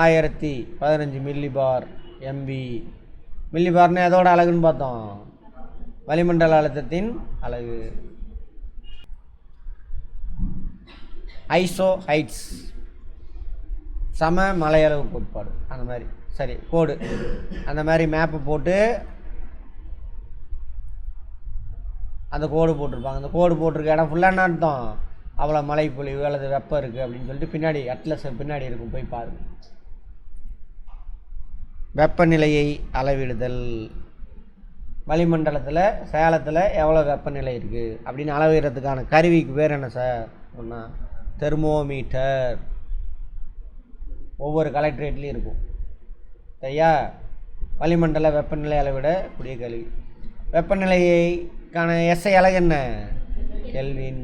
A: 1015 மில்லிபார் எம்பி. மில்லிபார்னு எதோட அலகுன்னு பார்த்தோம், வளிமண்டல அழுத்தத்தின் அலகு. ஐசோ ஹைட்ஸ் சம மலையளவு கோட்பாடு அந்த மாதிரி சரி கோடு அந்த மாதிரி மேப்பு போட்டு அந்த கோடு போட்டிருப்பாங்க. அந்த கோடு போட்டிருக்க இடம் ஃபுல்லாக என்ன அர்த்தம், அவ்வளோ மழை பொழிவு அல்லது வெப்பம் இருக்குது அப்படின்னு சொல்லிட்டு பின்னாடி அட்லஸ் பின்னாடி இருக்கும், போய் பாருங்க. வெப்பநிலையை அளவிடுதல், வளிமண்டலத்தில் சேலத்தில் எவ்வளோ வெப்பநிலை இருக்குது அப்படின்னு அளவிடுறதுக்கான கருவிக்கு பேர் என்ன சார் ஒன்றா தெர்மோமீட்டர். ஒவ்வொரு கலெக்டரேட்லேயும் இருக்கும் சரியா. வளிமண்டல வெப்பநிலை அளவிடக்கூடிய கருவி. வெப்பநிலைக்கான எஸ்ஐ அலகு என்ன, கெல்வின்.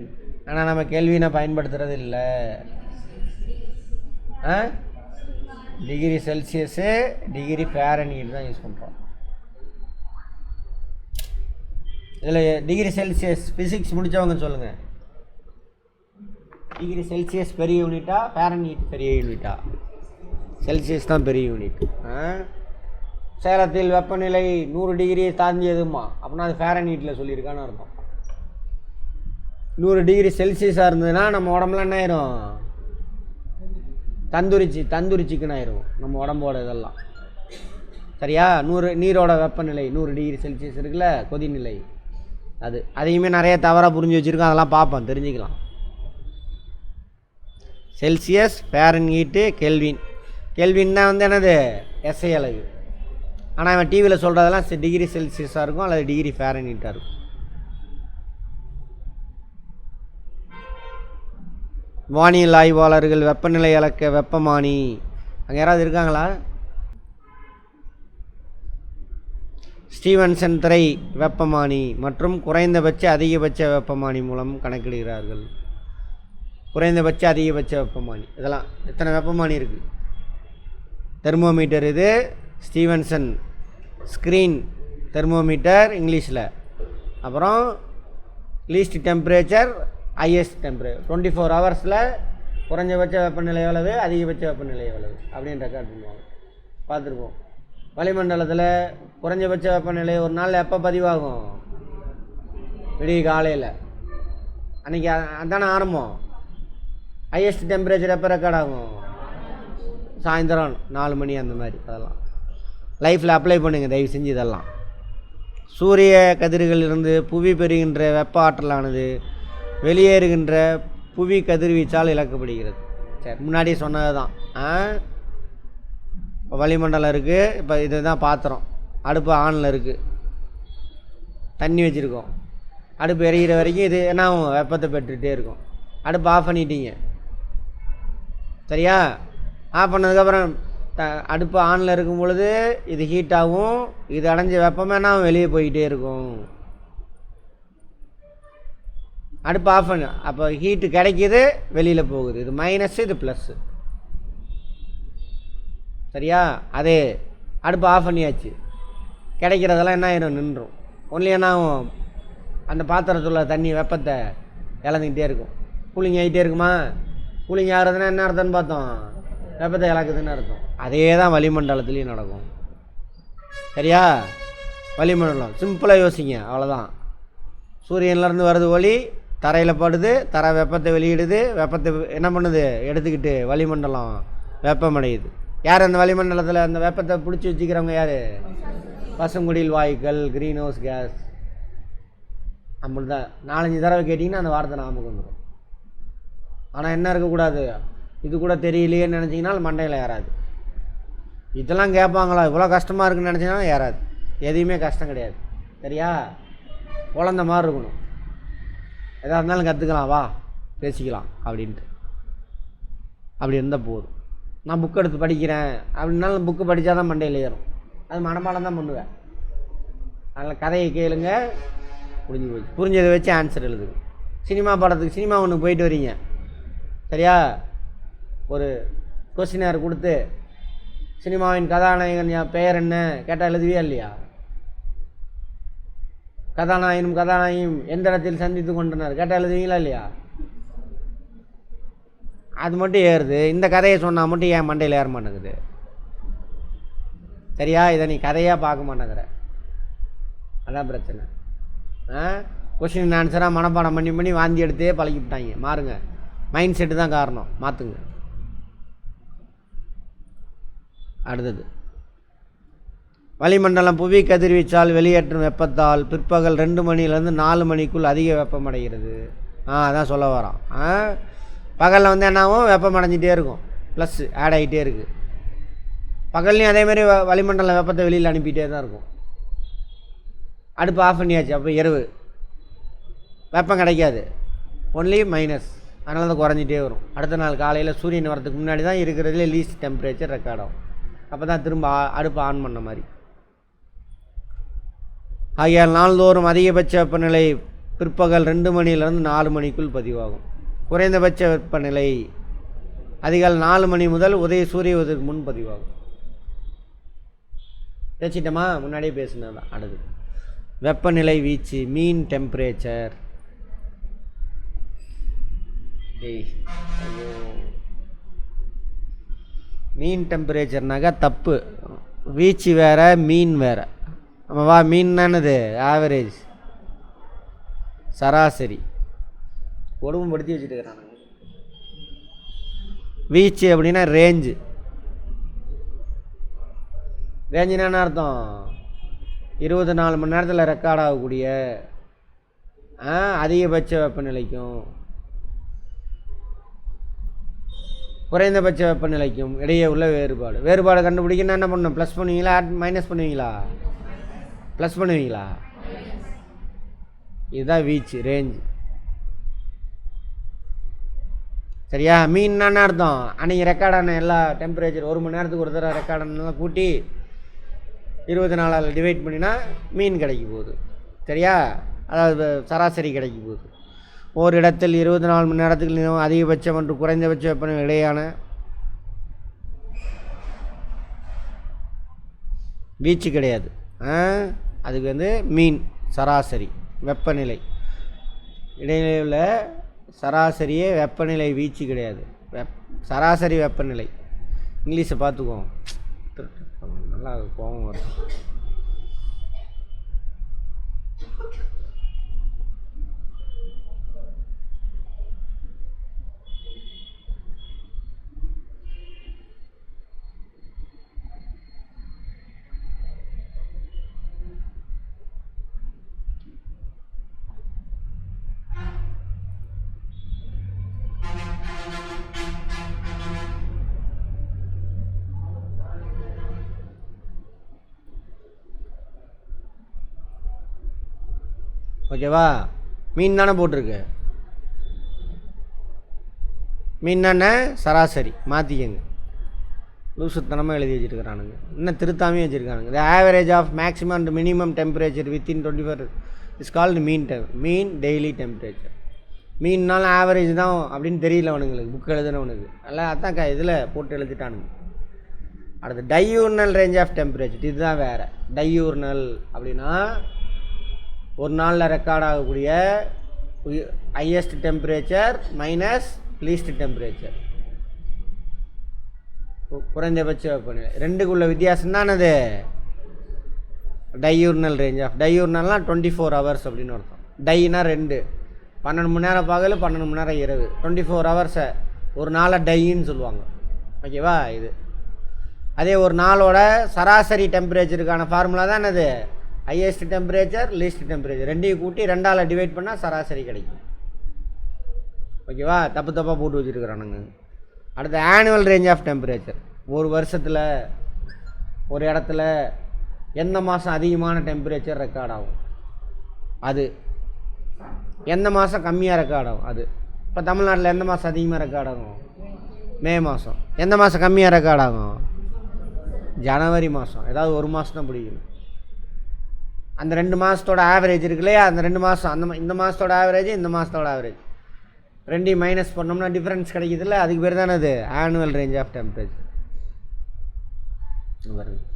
A: ஆனால் நம்ம கெல்வினை பயன்படுத்துறது இல்லை. டிகிரி செல்சியஸு டிகிரி ஃபாரன்ஹீட் தான் யூஸ் பண்ணுறோம். இதில் டிகிரி செல்சியஸ் ஃபிசிக்ஸ் முடித்தவங்க சொல்லுங்கள், டிகிரி செல்சியஸ் பெரிய யூனிட்டா ஃபாரன்ஹீட் பெரிய யூனிட்டா? செல்சியஸ் தான் பெரிய யூனிட். சேலத்தில் வெப்பநிலை 100 டிகிரியை தாண்டியதுமா அப்படின்னா அது ஃபாரன்ஹீட்டில் சொல்லியிருக்கான்னு அர்த்தம். 100 டிகிரி செல்சியஸாக இருந்ததுன்னா நம்ம உடம்புல என்ன ஆயிரும், தந்தூரி சிக்கன் ஆயிரும் நம்ம உடம்போட இதெல்லாம் சரியா. நீரோட வெப்பநிலை 100 டிகிரி செல்சியஸ் இருக்குல்ல கொதிநிலை, அதையுமே நிறைய தவறாக புரிஞ்சு வச்சுருக்கோம், அதெல்லாம் பார்ப்போம் தெரிஞ்சுக்கலாம். Celsius ஃபாரன்ஹீட்டு kelvin. கெல்வின்னா என்னது எஸ்ஐ அலகு. ஆனால் அவன் டிவியில் சொல்கிறதெல்லாம் டிகிரி செல்சியஸாக இருக்கும் அல்லது டிகிரி ஃபாரன்ஹீட்டாக இருக்கும். வானியல் ஆய்வாளர்கள் வெப்பநிலை அளக்க வெப்பமானி அங்கே யாராவது இருக்காங்களா? ஸ்டீவன்சன் திரை வெப்பமானி மற்றும் குறைந்தபட்ச அதிகபட்ச வெப்பமானி மூலம் கணக்கிடுகிறார்கள். குறைந்தபட்ச அதிகபட்ச வெப்பமானி இதெல்லாம் எத்தனை வெப்பமானி இருக்குது. தெர்மோமீட்டர் இது ஸ்டீவன்சன் ஸ்க்ரீன் தெர்மோமீட்டர் இங்கிலீஷில். அப்புறம் லீஸ்ட் டெம்பரேச்சர் ஹையஸ்ட் டெம்பரேச்சர் 24 ஹவர்ஸில் குறைஞ்சபட்ச வெப்பநிலை எவ்வளவு அதிகபட்ச வெப்பநிலை எவ்வளவு அப்படின்னு ரெக்கார்ட் பண்ணுவாங்க, பார்த்துருப்போம். வளிமண்டலத்தில் குறைஞ்சபட்ச வெப்பநிலை ஒரு நாள் எப்போ பதிவாகும், விடிய காலையில் அன்றைக்கி அதானே ஆரம்பம். ஹையஸ்ட் டெம்பரேச்சர் எப்போ ரெக்கார்ட் ஆகும், சாயந்தரம் 4 மணி அந்த மாதிரி. அதெல்லாம் லைஃப்பில் அப்ளை பண்ணுங்கள் தயவு செஞ்சு. இதெல்லாம் சூரிய கதிர்களிலிருந்து புவி பெறுகின்ற வெப்ப ஆற்றலானது வெளியேறுகின்ற புவி கதிர்வீச்சால் இழக்கப்படுகிறது. சரி முன்னாடியே சொன்னது தான். இப்போ வளிமண்டலம் இருக்குது, இப்போ இதுதான் பாத்திரம், அடுப்பு ஆனில் இருக்குது, தண்ணி வச்சுருக்கோம், அடுப்பு எரிகிற வரைக்கும் இது என்ன ஆகும், வெப்பத்தை பெற்றுகிட்டே இருக்கும். அடுப்பு ஆஃப் பண்ணிட்டீங்க சரியா. ஆஃப் பண்ணதுக்கப்புறம் அடுப்பு ஆனில் இருக்கும் பொழுது இது ஹீட் ஆகும், இது அடைஞ்ச வெப்பமே நான் வெளியே போய்கிட்டே இருக்கும். அடுப்பு ஆஃப் பண்ணு, அப்போ ஹீட்டு கிடைக்கிது வெளியில் போகுது, இது மைனஸ் இது ப்ளஸ்ஸு சரியா. அதே அடுப்பு ஆஃப் பண்ணியாச்சு, கிடைக்கிறதெல்லாம் என்ன ஆயிரும், நின்றும். ஒன்லி என்ன ஆகும், அந்த பாத்திரத்தில் தண்ணி வெப்பத்தை இழந்துக்கிட்டே இருக்கும், கூலிங் ஆகிட்டே இருக்குமா. கூலிங் ஆகிறதுனா என்ன அர்த்தம்னு பார்த்தோம், வெப்பத்தை இழக்குதுன்னு அர்த்தம். அதே தான் வளிமண்டலத்துலேயும் நடக்கும் சரியா. வளிமண்டலம் சிம்பிளாக யோசிங்க, அவ்வளோதான். சூரியன்லேருந்து வருது ஒளி, தரையில் படுது, தரை வெப்பத்தை வெளியிடுது, வெப்பத்தை என்ன பண்ணுது எடுத்துக்கிட்டு வளிமண்டலம் வெப்பமடையுது. யார் அந்த வளிமண்டலத்தில் அந்த வெப்பத்தை பிடிச்சி வச்சுக்கிறவங்க யார், பசுங்குடில் வாயுக்கள், க்ரீன் ஹவுஸ் கேஸ். அப்படி தான் 4-5 தடவை கேட்டிங்கன்னா அந்த வார்த்தை நமக்கு வந்துடும். ஆனால் என்ன இருக்கக்கூடாது, இது கூட தெரியலையேன்னு நினச்சிங்கன்னா மண்டையில் ஏறாது. இதெல்லாம் கேட்பாங்களா, இவ்வளோ கஷ்டமாக இருக்குன்னு நினச்சிங்கன்னா ஏறாது. எதையுமே கஷ்டம் கிடையாது சரியா. குழந்த மாதிரி இருக்கணும், எதாக இருந்தாலும் கற்றுக்கலாம், வா பேசிக்கலாம் அப்படின்ட்டு. அப்படி இருந்தால் போதும். நான் புக் எடுத்து படிக்கிறேன் அப்படின்னாலும் புக்கு படித்தா தான் மண்டையில் ஏறும், அது மனப்பாடம் தான் பண்ணுவேன். அதனால் கதையை கேளுங்க, புரிஞ்சு போச்சு. புரிஞ்சதை வச்சு ஆன்சர் எழுதுங்க. சினிமா படத்துக்கு சினிமா ஒன்று போயிட்டு வரீங்க சரியா, ஒரு கொஸ்டினர் கொடுத்து சினிமாவின் கதாநாயகன் பெயர் என்ன கேட்டால் எழுதுவியா இல்லையா, கதாநாயகனும் கதாநாயகியும் எந்த இடத்தில் சந்தித்து கொண்டனர் கேட்டால் எழுதுவீங்களா இல்லையா? அது மட்டும் ஏறுது. இந்த கதையை சொன்னால் மட்டும் ஏன் மண்டையில் ஏற மாட்டேங்குது? சரியா? இதை நீ கதையாக பார்க்க மாட்டேங்கிற, அதான் பிரச்சனை. கொஸ்டின் ஆன்சராக மனப்பாடம் பண்ணி பண்ணி வாந்தி எடுத்தே பழகிவிட்டாங்க. மாறுங்க, மைண்ட் செட்டு தான் காரணம், மாற்றுங்க. அடுத்தது, வளிமண்டலம் புவி கதிர்வீச்சால் வெளியேற்றும் வெப்பத்தால் பிற்பகல் 2 மணிலேருந்து 4 மணிக்குள் அதிக வெப்பமடைகிறது. அதான் சொல்ல வரோம். பகலில் வந்து என்னாகும், வெப்பமடைஞ்சிட்டே இருக்கும், ப்ளஸ் ஆட் ஆகிட்டே இருக்குது. பகல்லையும் அதேமாதிரி வளிமண்டலம் வெப்பத்தை வெளியில் அனுப்பிட்டே தான் இருக்கும். அடுப்பு ஆஃப் பண்ணியாச்சு, அப்போ இரவு வெப்பம் கிடைக்காது, ஒன்லி மைனஸ். அதனால தான் குறைஞ்சிட்டே வரும். அடுத்த நாள் காலையில் சூரியன் வரதுக்கு முன்னாடி தான் இருக்கிறதுலே லீஸ்ட் டெம்பரேச்சர் ரெக்கார்ட் ஆகும். அப்போ தான் திரும்ப அடுப்பு ஆன் பண்ண மாதிரி. ஆகையால் நாள்தோறும் அதிகபட்ச வெப்பநிலை பிற்பகல் 2 மணிலேருந்து 4 மணிக்குள் பதிவாகும். குறைந்தபட்ச வெப்பநிலை அதிகாலை 4 மணி முதல் சூரிய உதயத்துக்கு முன் பதிவாகும். பேசிட்டோமா? முன்னாடியே பேசினதான். அடுத்து வெப்பநிலை வீச்சு, மீன் டெம்பரேச்சர். மீன் டெம்பரேச்சர்னாக்கா தப்பு, வீச்சு வேறு மீன் வேறு. ஆமாவா? மீன் என்னது? ஆவரேஜ், சராசரி. ஒடுமைப்படுத்தி வச்சுட்டு இருக்கிறாங்க. வீச்சு அப்படின்னா ரேஞ்சு. ரேஞ்சுனா என்ன அர்த்தம்? 24 மணி நேரத்தில் ரெக்கார்ட் ஆகக்கூடிய அதிகபட்ச வெப்பநிலைக்கும் குறைந்தபட்ச வெப்பநிலைக்கும் இடையே உள்ள வேறுபாடு கண்டுபிடிக்கணும். என்ன பண்ணணும்? ப்ளஸ் பண்ணுவீங்களா, மைனஸ் பண்ணுவீங்களா? ப்ளஸ் பண்ணுவீங்களா? இதுதான் வீச்சு, ரேஞ்சு. சரியா? மீன் என்ன அர்த்தம்? அன்றைக்கி ரெக்கார்டான எல்லா டெம்பரேச்சர் 1 மணி நேரத்துக்கு ஒரு தடவை ரெக்கார்டானலாம் கூட்டி 24 டிவைட் பண்ணினா மீன் கிடைக்க போகுது. சரியா? அதாவது சராசரி கிடைக்க போகுது. ஒரு இடத்தில் 24 மணி நேரத்துக்கு அதிகபட்சம் மற்றும் குறைந்தபட்ச வெப்பநிலை இடையான வீச்சு கிடையாது. அதுக்கு வந்து மீன், சராசரி வெப்பநிலை இடையில சராசரியே வெப்பநிலை வீச்சு கிடையாது. சராசரி வெப்பநிலை. இங்கிலீஷை பார்த்துக்குவோம், நல்லா கோபம் வரும். ஓகேவா? மீன் தானே போட்டிருக்கு. மீன் தானே சராசரி. மாற்றிக்கங்க, லூசுத்தனமாக எழுதி வச்சுருக்கிறானுங்க. இன்னும் திருத்தாமே வச்சுருக்கானுங்க. The average of maximum and minimum temperature within 24 is called mean daily temperature. மீன்னாலும் ஆவரேஜ் தான் அப்படின்னு தெரியல அவனுங்களுக்கு, புக் எழுதுனவனுக்கு. நல்லா அதான் இதில் போட்டு எழுதிட்டானுங்க. அடுத்து டையூர்னல் ரேஞ்ச் ஆஃப் டெம்பரேச்சர். இதுதான் வேறு. டையூர்னல் அப்படின்னா ஒரு நாளில் ரெக்கார்ட் ஆகக்கூடிய highest temperature minus least temperature, குறைந்தபட்ச வெப்பநிலை. ரெண்டுக்குள்ள வித்தியாசம் தான் அது டையூர்னல் ரேஞ்ச் ஆஃப். டையூர்னல்னால் 24 ஹவர்ஸ் அப்படின்னு அர்த்தம். டைனா 2, 12 மணி நேரம் பகல், 12 மணி நேரம் இரவு. 24 ஹவர்ஸை ஒரு நாளை டைன்னு சொல்லுவாங்க. ஓகேவா? இது அதே ஒரு நாளோட சராசரி டெம்பரேச்சருக்கான ஃபார்முலா தான் என்னது? ஹையஸ்ட் டெம்பரேச்சர், லீஸ்ட் டெம்பரேச்சர் ரெண்டையும் கூட்டி 2ஆல் டிவைட் பண்ணால் சராசரி கிடைக்கும். ஓகேவா? தப்பாக போட்டு வச்சுருக்குறானுங்க. அடுத்து ஆனுவல் ரேஞ்ச் ஆஃப் டெம்பரேச்சர். ஒரு வருஷத்தில் ஒரு இடத்துல எந்த மாதம் அதிகமான டெம்பரேச்சர் ரெக்கார்ட் ஆகும், அது எந்த மாதம் கம்மியாக ரெக்கார்ட் ஆகும். அது இப்போ தமிழ்நாட்டில் எந்த மாதம் அதிகமாக ரெக்கார்ட் ஆகும்? மே மாதம். எந்த மாதம் கம்மியாக ரெக்கார்ட் ஆகும்? ஜனவரி மாதம். ஏதாவது ஒரு மாதம் தான் பிடிக்கணும். அந்த 2 மாதத்தோட ஆவரேஜ் இருக்கு இல்லையா? அந்த 2 மாதம், இந்த மாதத்தோட ஆவரேஜ், இந்த மாதத்தோட ஆவரேஜ் ரெண்டையும் மைனஸ் பண்ணோம்னா டிஃப்ரென்ஸ் கிடைக்குது இல்லை? அதுக்கு பேர் தானே அது ஆனுவல் ரேஞ்ச் ஆஃப் டெம்பரேச்சர்.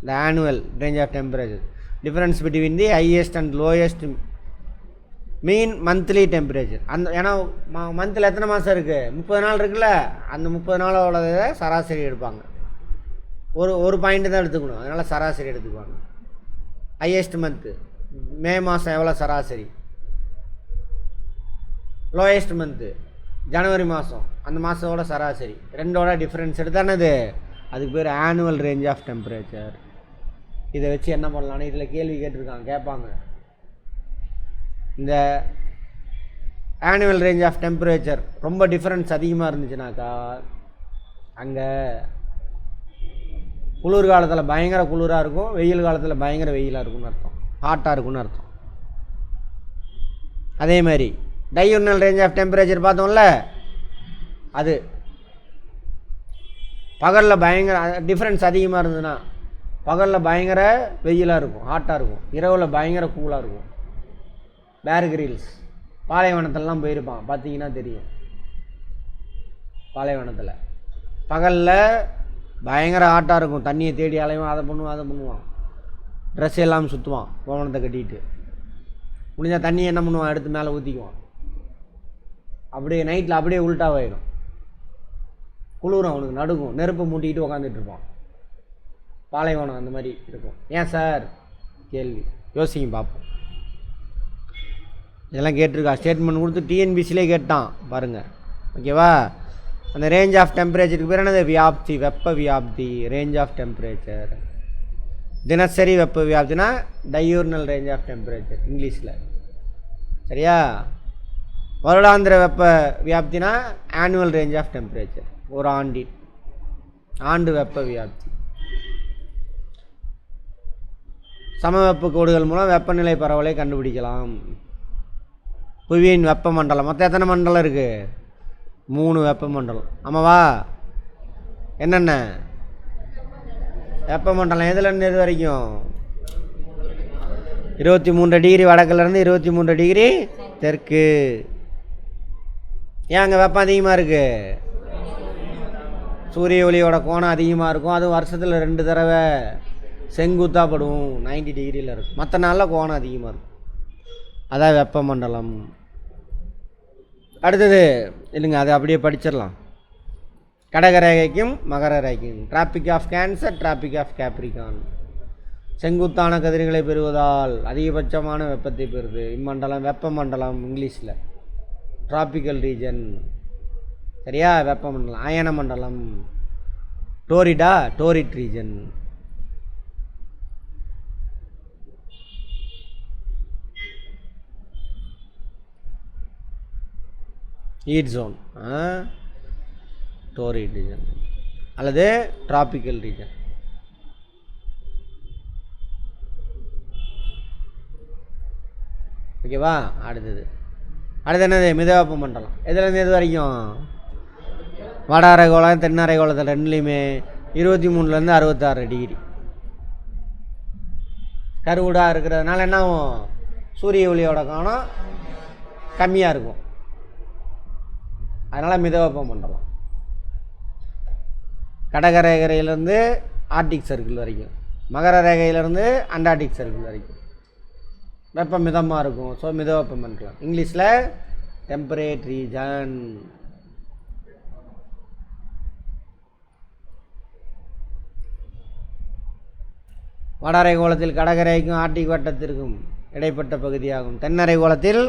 A: இந்த annual range of temperature difference between the highest and lowest mean monthly temperature. அந்த ஏன்னா மந்தில் எத்தனை மாதம் இருக்குது, 30 நாள் இருக்குல்ல, அந்த 30 நாளோட சராசரி எடுப்பாங்க. ஒரு பாயிண்ட்டு தான் எடுத்துக்கணும், அதனால் சராசரி எடுத்துக்குவாங்க. ஹையஸ்ட் மந்த்து மே மாதம் எவ்வளோ சராசரி, லோயஸ்ட் மந்த்து ஜனவரி மாதம், அந்த மாதத்தோட சராசரி ரெண்டோட டிஃப்ரென்ஸ் எடுத்தானது, அதுக்கு பேர் ஆனுவல் ரேஞ்ச் ஆஃப் டெம்பரேச்சர். இதை வச்சு என்ன பண்ணலான்னு இதில் கேள்வி கேட்பாங்க. இந்த ஆனுவல் ரேஞ்ச் ஆஃப் டெம்பரேச்சர் ரொம்ப டிஃப்ரென்ஸ் அதிகமாக இருந்துச்சுனாக்கா அங்கே குளிர் காலத்தில் பயங்கர குளிராக இருக்கும், வெயில் காலத்தில் பயங்கர வெயிலாக இருக்கும்னு அர்த்தம், ஹாட்டாக இருக்குன்னு அர்த்தம். அதே மாதிரி டையூர்னல் ரேஞ்ச் ஆஃப் டெம்பரேச்சர் பார்த்தோம்ல, அது பகலில் பயங்கர டிஃப்ரென்ஸ் அதிகமாக இருந்ததுன்னா பகலில் பயங்கர வெயிலாக இருக்கும், ஹாட்டாக இருக்கும், இரவில் பயங்கர கூலாக இருக்கும். பேர் கிரில்ஸ் பாலைவனத்திலலாம் போயிருப்பான், பார்த்தீங்கன்னா தெரியும். பாலைவனத்தில் பகலில் பயங்கர ஹாட்டாக இருக்கும், தண்ணியை தேடி அலைவான், அதை பண்ணுவான், ட்ரெஸ் எல்லாம் சுற்றுவான் கோவணத்தை கட்டிட்டு. முடிஞ்சால் தண்ணியை என்ன பண்ணுவான், எடுத்து மேலே ஊற்றிக்குவான். அப்படியே நைட்டில் அப்படியே உள்ட்டாவாயிடும், குளிரும், அவனுக்கு நடுக்கும், நெருப்பை மூட்டிக்கிட்டு உக்காந்துட்டு இருப்பான். பாலைவனம் அந்த மாதிரி இருக்கும். ஏன் சார் கேள்வி யோசிங்க பார்ப்போம். இதெல்லாம் கேட்டிருக்கா, ஸ்டேட்மெண்ட் கொடுத்து டிஎன்பிசிலே கேட்டான் பாருங்கள், ஓகேவா. அந்த ரேஞ்ச் ஆஃப் டெம்பரேச்சருக்கு பேர் என்னது, வியாப்தி, வெப்ப வியாப்தி, ரேஞ்ச் ஆஃப் டெம்பரேச்சர். தினசரி வெப்ப வியாப்தினா டையூர்னல் ரேஞ்ச் ஆஃப் டெம்பரேச்சர் இங்கிலீஷில், சரியா. வருடாந்திர வெப்ப வியாப்தினா ஆனுவல் ரேஞ்ச் ஆஃப் டெம்பரேச்சர், ஒரு ஆண்டு வெப்ப வியாப்தி. சமவெப்ப கோடுகள் மூலம் வெப்பநிலை பரவலை கண்டுபிடிக்கலாம். புவியின் வெப்ப மண்டலம் மொத்தம் எத்தனை மண்டலம் இருக்குது, 3 வெப்ப மண்டலம், ஆமாவா. என்னென்ன வெப்ப மண்டலம், எதுலேருந்து எது வரைக்கும், 23 டிகிரி வடக்குலேருந்து 23 டிகிரி தெற்கு. ஏன் அங்கே வெப்பம் அதிகமாக இருக்குது, சூரிய ஒளியோட கோணம் அதிகமாக இருக்கும், அதுவும் வருஷத்தில் 2 தடவை செங்குத்தாக படும், 90 டிகிரியில் இருக்கும். மற்ற நாளில் கோணம் அதிகமாக இருக்கும், அதான் வெப்பமண்டலம். அடுத்தது இல்லைங்க, அதை அப்படியே படிச்சிடலாம். கடகரேகைக்கும் மகர ரேகைக்கும், tropic of cancer, tropic of capricorn. செங்குத்தான கதிர்களை பெறுவதால் அதிகபட்சமான வெப்பத்தை பெறுது இம்மண்டலம், வெப்பமண்டலம் இங்கிலீஷில் டிராபிக்கல் ரீஜன், சரியா. வெப்பமண்டலம். அயன மண்டலம் டோரிட் ரீஜன். ஹீட் ஜோன், டோரிட் ரீஜன் அல்லது டிராபிக்கல் ரீஜன். ஓகேவா. அடுத்தது என்னது, மிதவெப்ப மண்டலம். எதுலேருந்து எது வரைக்கும், வட அரைகோளம் தென் அரைகோளத்தில் ரெண்டுலேயுமே 23லேருந்து 66 டிகிரி. கருவுடாக இருக்கிறதுனால என்ன ஆகும், சூரிய ஒளியோட கோணம் கம்மியாக இருக்கும், அதனால் மிதவெப்ப மண்டலம். கடக ரேகையிலேருந்து ஆர்டிக் சர்க்கிள் வரைக்கும், மகர ரேகையிலேருந்து அண்டார்டிக் சர்க்கிள் வரைக்கும் வெப்பம் மிதமாக இருக்கும். ஸோ மிதவெப்ப மண்டலம் இங்கிலீஷில் டெம்பரேட் ரீஜன். வட அரைகோளத்தில் கடகரேகைக்கும் ஆர்டிக் வட்டத்திற்கும் இடைப்பட்ட பகுதியாகும். தென்னரை கோளத்தில்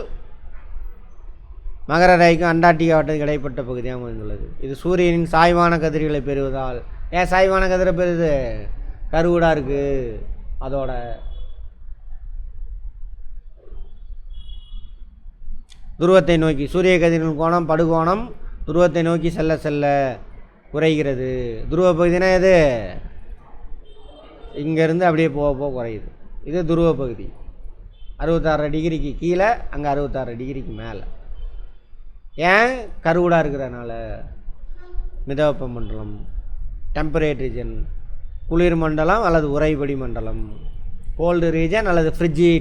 A: மகர ரேகைக்கும் அண்டார்டிகா வட்டத்துக்கு இடைப்பட்ட பகுதியாக அமைந்துள்ளது. இது சூரியனின் சாய்வான கதிர்களை பெறுவதால். ஏன் சாய்வான கதிரை பெறுது, கருவுடாக இருக்குது, அதோட துருவத்தை நோக்கி சூரிய கதிரின் கோணம் படுகோணம் துருவத்தை நோக்கி செல்ல செல்ல குறைகிறது. துருவ பகுதினா எது, இங்கேருந்து அப்படியே போக குறையுது. இது துருவ பகுதி 66 டிகிரிக்கு கீழே, அங்கே 66 டிகிரிக்கு மேலே. ஏன், கருவுடாக இருக்கிறதுனால. மிதவெப்ப மண்டலம் டெம்பரேட் ரீஜன், குளிர் மண்டலம் அல்லது உறைபடி மண்டலம். கோல்டு ரீஜன் அல்லது ஃப்ரிட்ஜு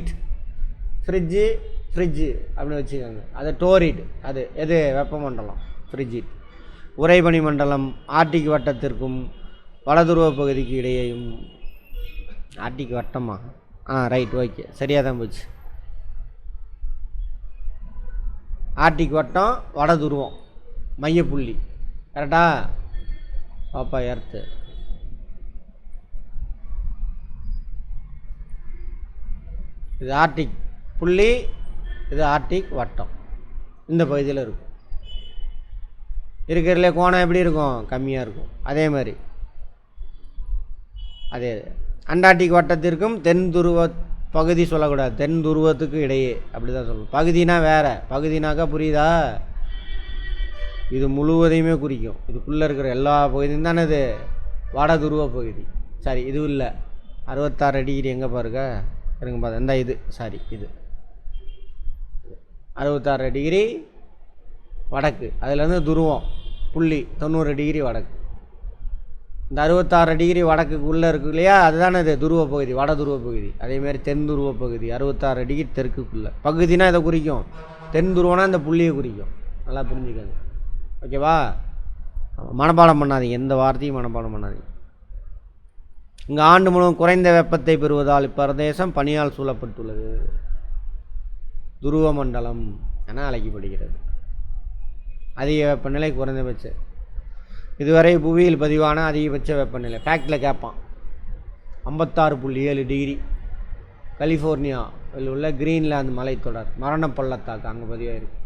A: அப்படின்னு வச்சுக்கோங்க, அது டோரிட். அது எது, வெப்பமண்டலம் ஃப்ரிட்ஜிட். உறைபனி மண்டலம் ஆர்டிக் வட்டத்திற்கும் வடதுருவ பகுதிக்கு இடையேயும். ஆர்டிக் வட்டமா, ரைட், ஓகே, சரியாக தான் போச்சு. ஆர்டிக் வட்டம் வட துருவம் மையப்புள்ளி. கரெக்டா? பாப்பா எர்த்து. இது ஆர்டிக் புள்ளி, இது ஆர்டிக் வட்டம். இந்த பகுதியில் இருக்கும். இருக்கிறதுல கோணம் எப்படி இருக்கும்? கம்மியாக இருக்கும். அதே மாதிரி அதே அண்டார்டிக் வட்டத்திற்கும் தென் துருவ பகுதி சொல்லக்கூடாது, தென் துருவத்துக்கு இடையே அப்படி தான் சொல்லணும். பகுதினா வேறு, பகுதினாக்கா புரியுதா? இது முழுவதையுமே குறிக்கும். இதுக்குள்ளே இருக்கிற எல்லா பகுதியும் தானே இது வட துருவ பகுதி. சரி, இது இல்லை. 66 டிகிரி எங்கே பாருங்க, இருங்க பாரு. இந்த இது சாரி, இது 66 டிகிரி வடக்கு. அதுலேருந்து துருவம் புள்ளி 90 டிகிரி வடக்கு. இந்த 66 டிகிரி வடக்குக்கு உள்ளே இருக்கு இல்லையா, அதுதானே இது துருவ பகுதி, வட துருவ பகுதி. அதேமாதிரி தென் துருவ பகுதி 66 டிகிரி தெற்குக்குள்ளே. பகுதினா இதை குறிக்கும், தென் துருவனா இந்த புள்ளியை குறிக்கும். நல்லா புரிஞ்சுக்கங்க. ஓகேவா? மனப்பாடம் பண்ணாதீங்க, எந்த வார்த்தையும் மனப்பாடம் பண்ணாதீங்க. இங்கே ஆண்டு முழுவதும் குறைந்த வெப்பத்தை பெறுவதால் இப்பிரதேசம் பனியால் சூழப்பட்டுள்ளது. துருவ மண்டலம் என அழைக்கப்படுகிறது. அதிக வெப்பநிலை, குறைந்தபட்ச. இதுவரை புவியில் பதிவான அதிகபட்ச வெப்பநிலை ஃபேக்டில் கேட்பான். 56.7 டிகிரி கலிஃபோர்னியாவில் உள்ள கிரீன்லாந்து மலைத்தொடர் மரண பள்ளத்தாக்கு அங்கே பதிவாயிருக்கு.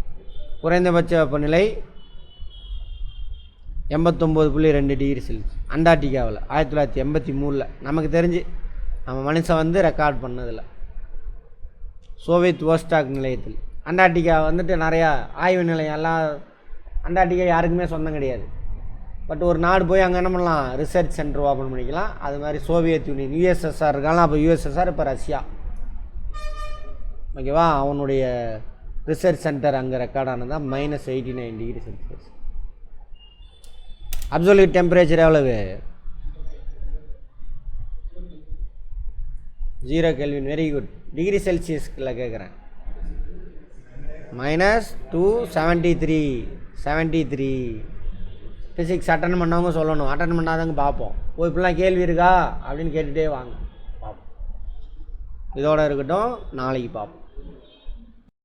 A: குறைந்தபட்ச வெப்பநிலை 89.2 டிகிரி செல்சியஸ் அண்டார்டிகாவில் 1983. நமக்கு தெரிஞ்சு நம்ம மனுஷன் வந்து ரெக்கார்ட் பண்ணதில்லை. சோவியத் வோஸ்டாக் நிலையத்தில் அண்டார்டிகா வந்துட்டு நிறையா ஆய்வு நிலையம் எல்லாம். அண்டார்டிகா யாருக்குமே சொந்தம் கிடையாது. பட் ஒரு நாடு போய் அங்கே என்ன பண்ணலாம், ரிசர்ச் சென்டர் ஓப்பன் பண்ணிக்கலாம். அது மாதிரி சோவியத் யூனியன் யுஎஸ்எஸ்ஆர் இருக்கலாம். அப்போ யுஎஸ்எஸ்ஆர், இப்போ ரஷ்யா. ஓகேவா? அவனுடைய ரிசர்ச் சென்டர் அங்கே ரெக்கார்ட் ஆனதான் -89 டிகிரி செல்சியஸ். அப்சல்யூட் டெம்பரேச்சர் எவ்வளவு? 0 கெல்வின். Very good. டிகிரி செல்சியஸ்ல கேட்குறேன். -273. ஃபிசிக்ஸ் அட்டன் பண்ணவங்க சொல்லணும், அட்டன் பண்ணாதவங்க பார்ப்போம். இப்படிலாம் கேள்வி இருக்கா அப்படின்னு கேட்டுகிட்டே வாங்க, பார்ப்போம். இதோட இருக்கட்டும், நாளைக்கு பார்ப்போம்.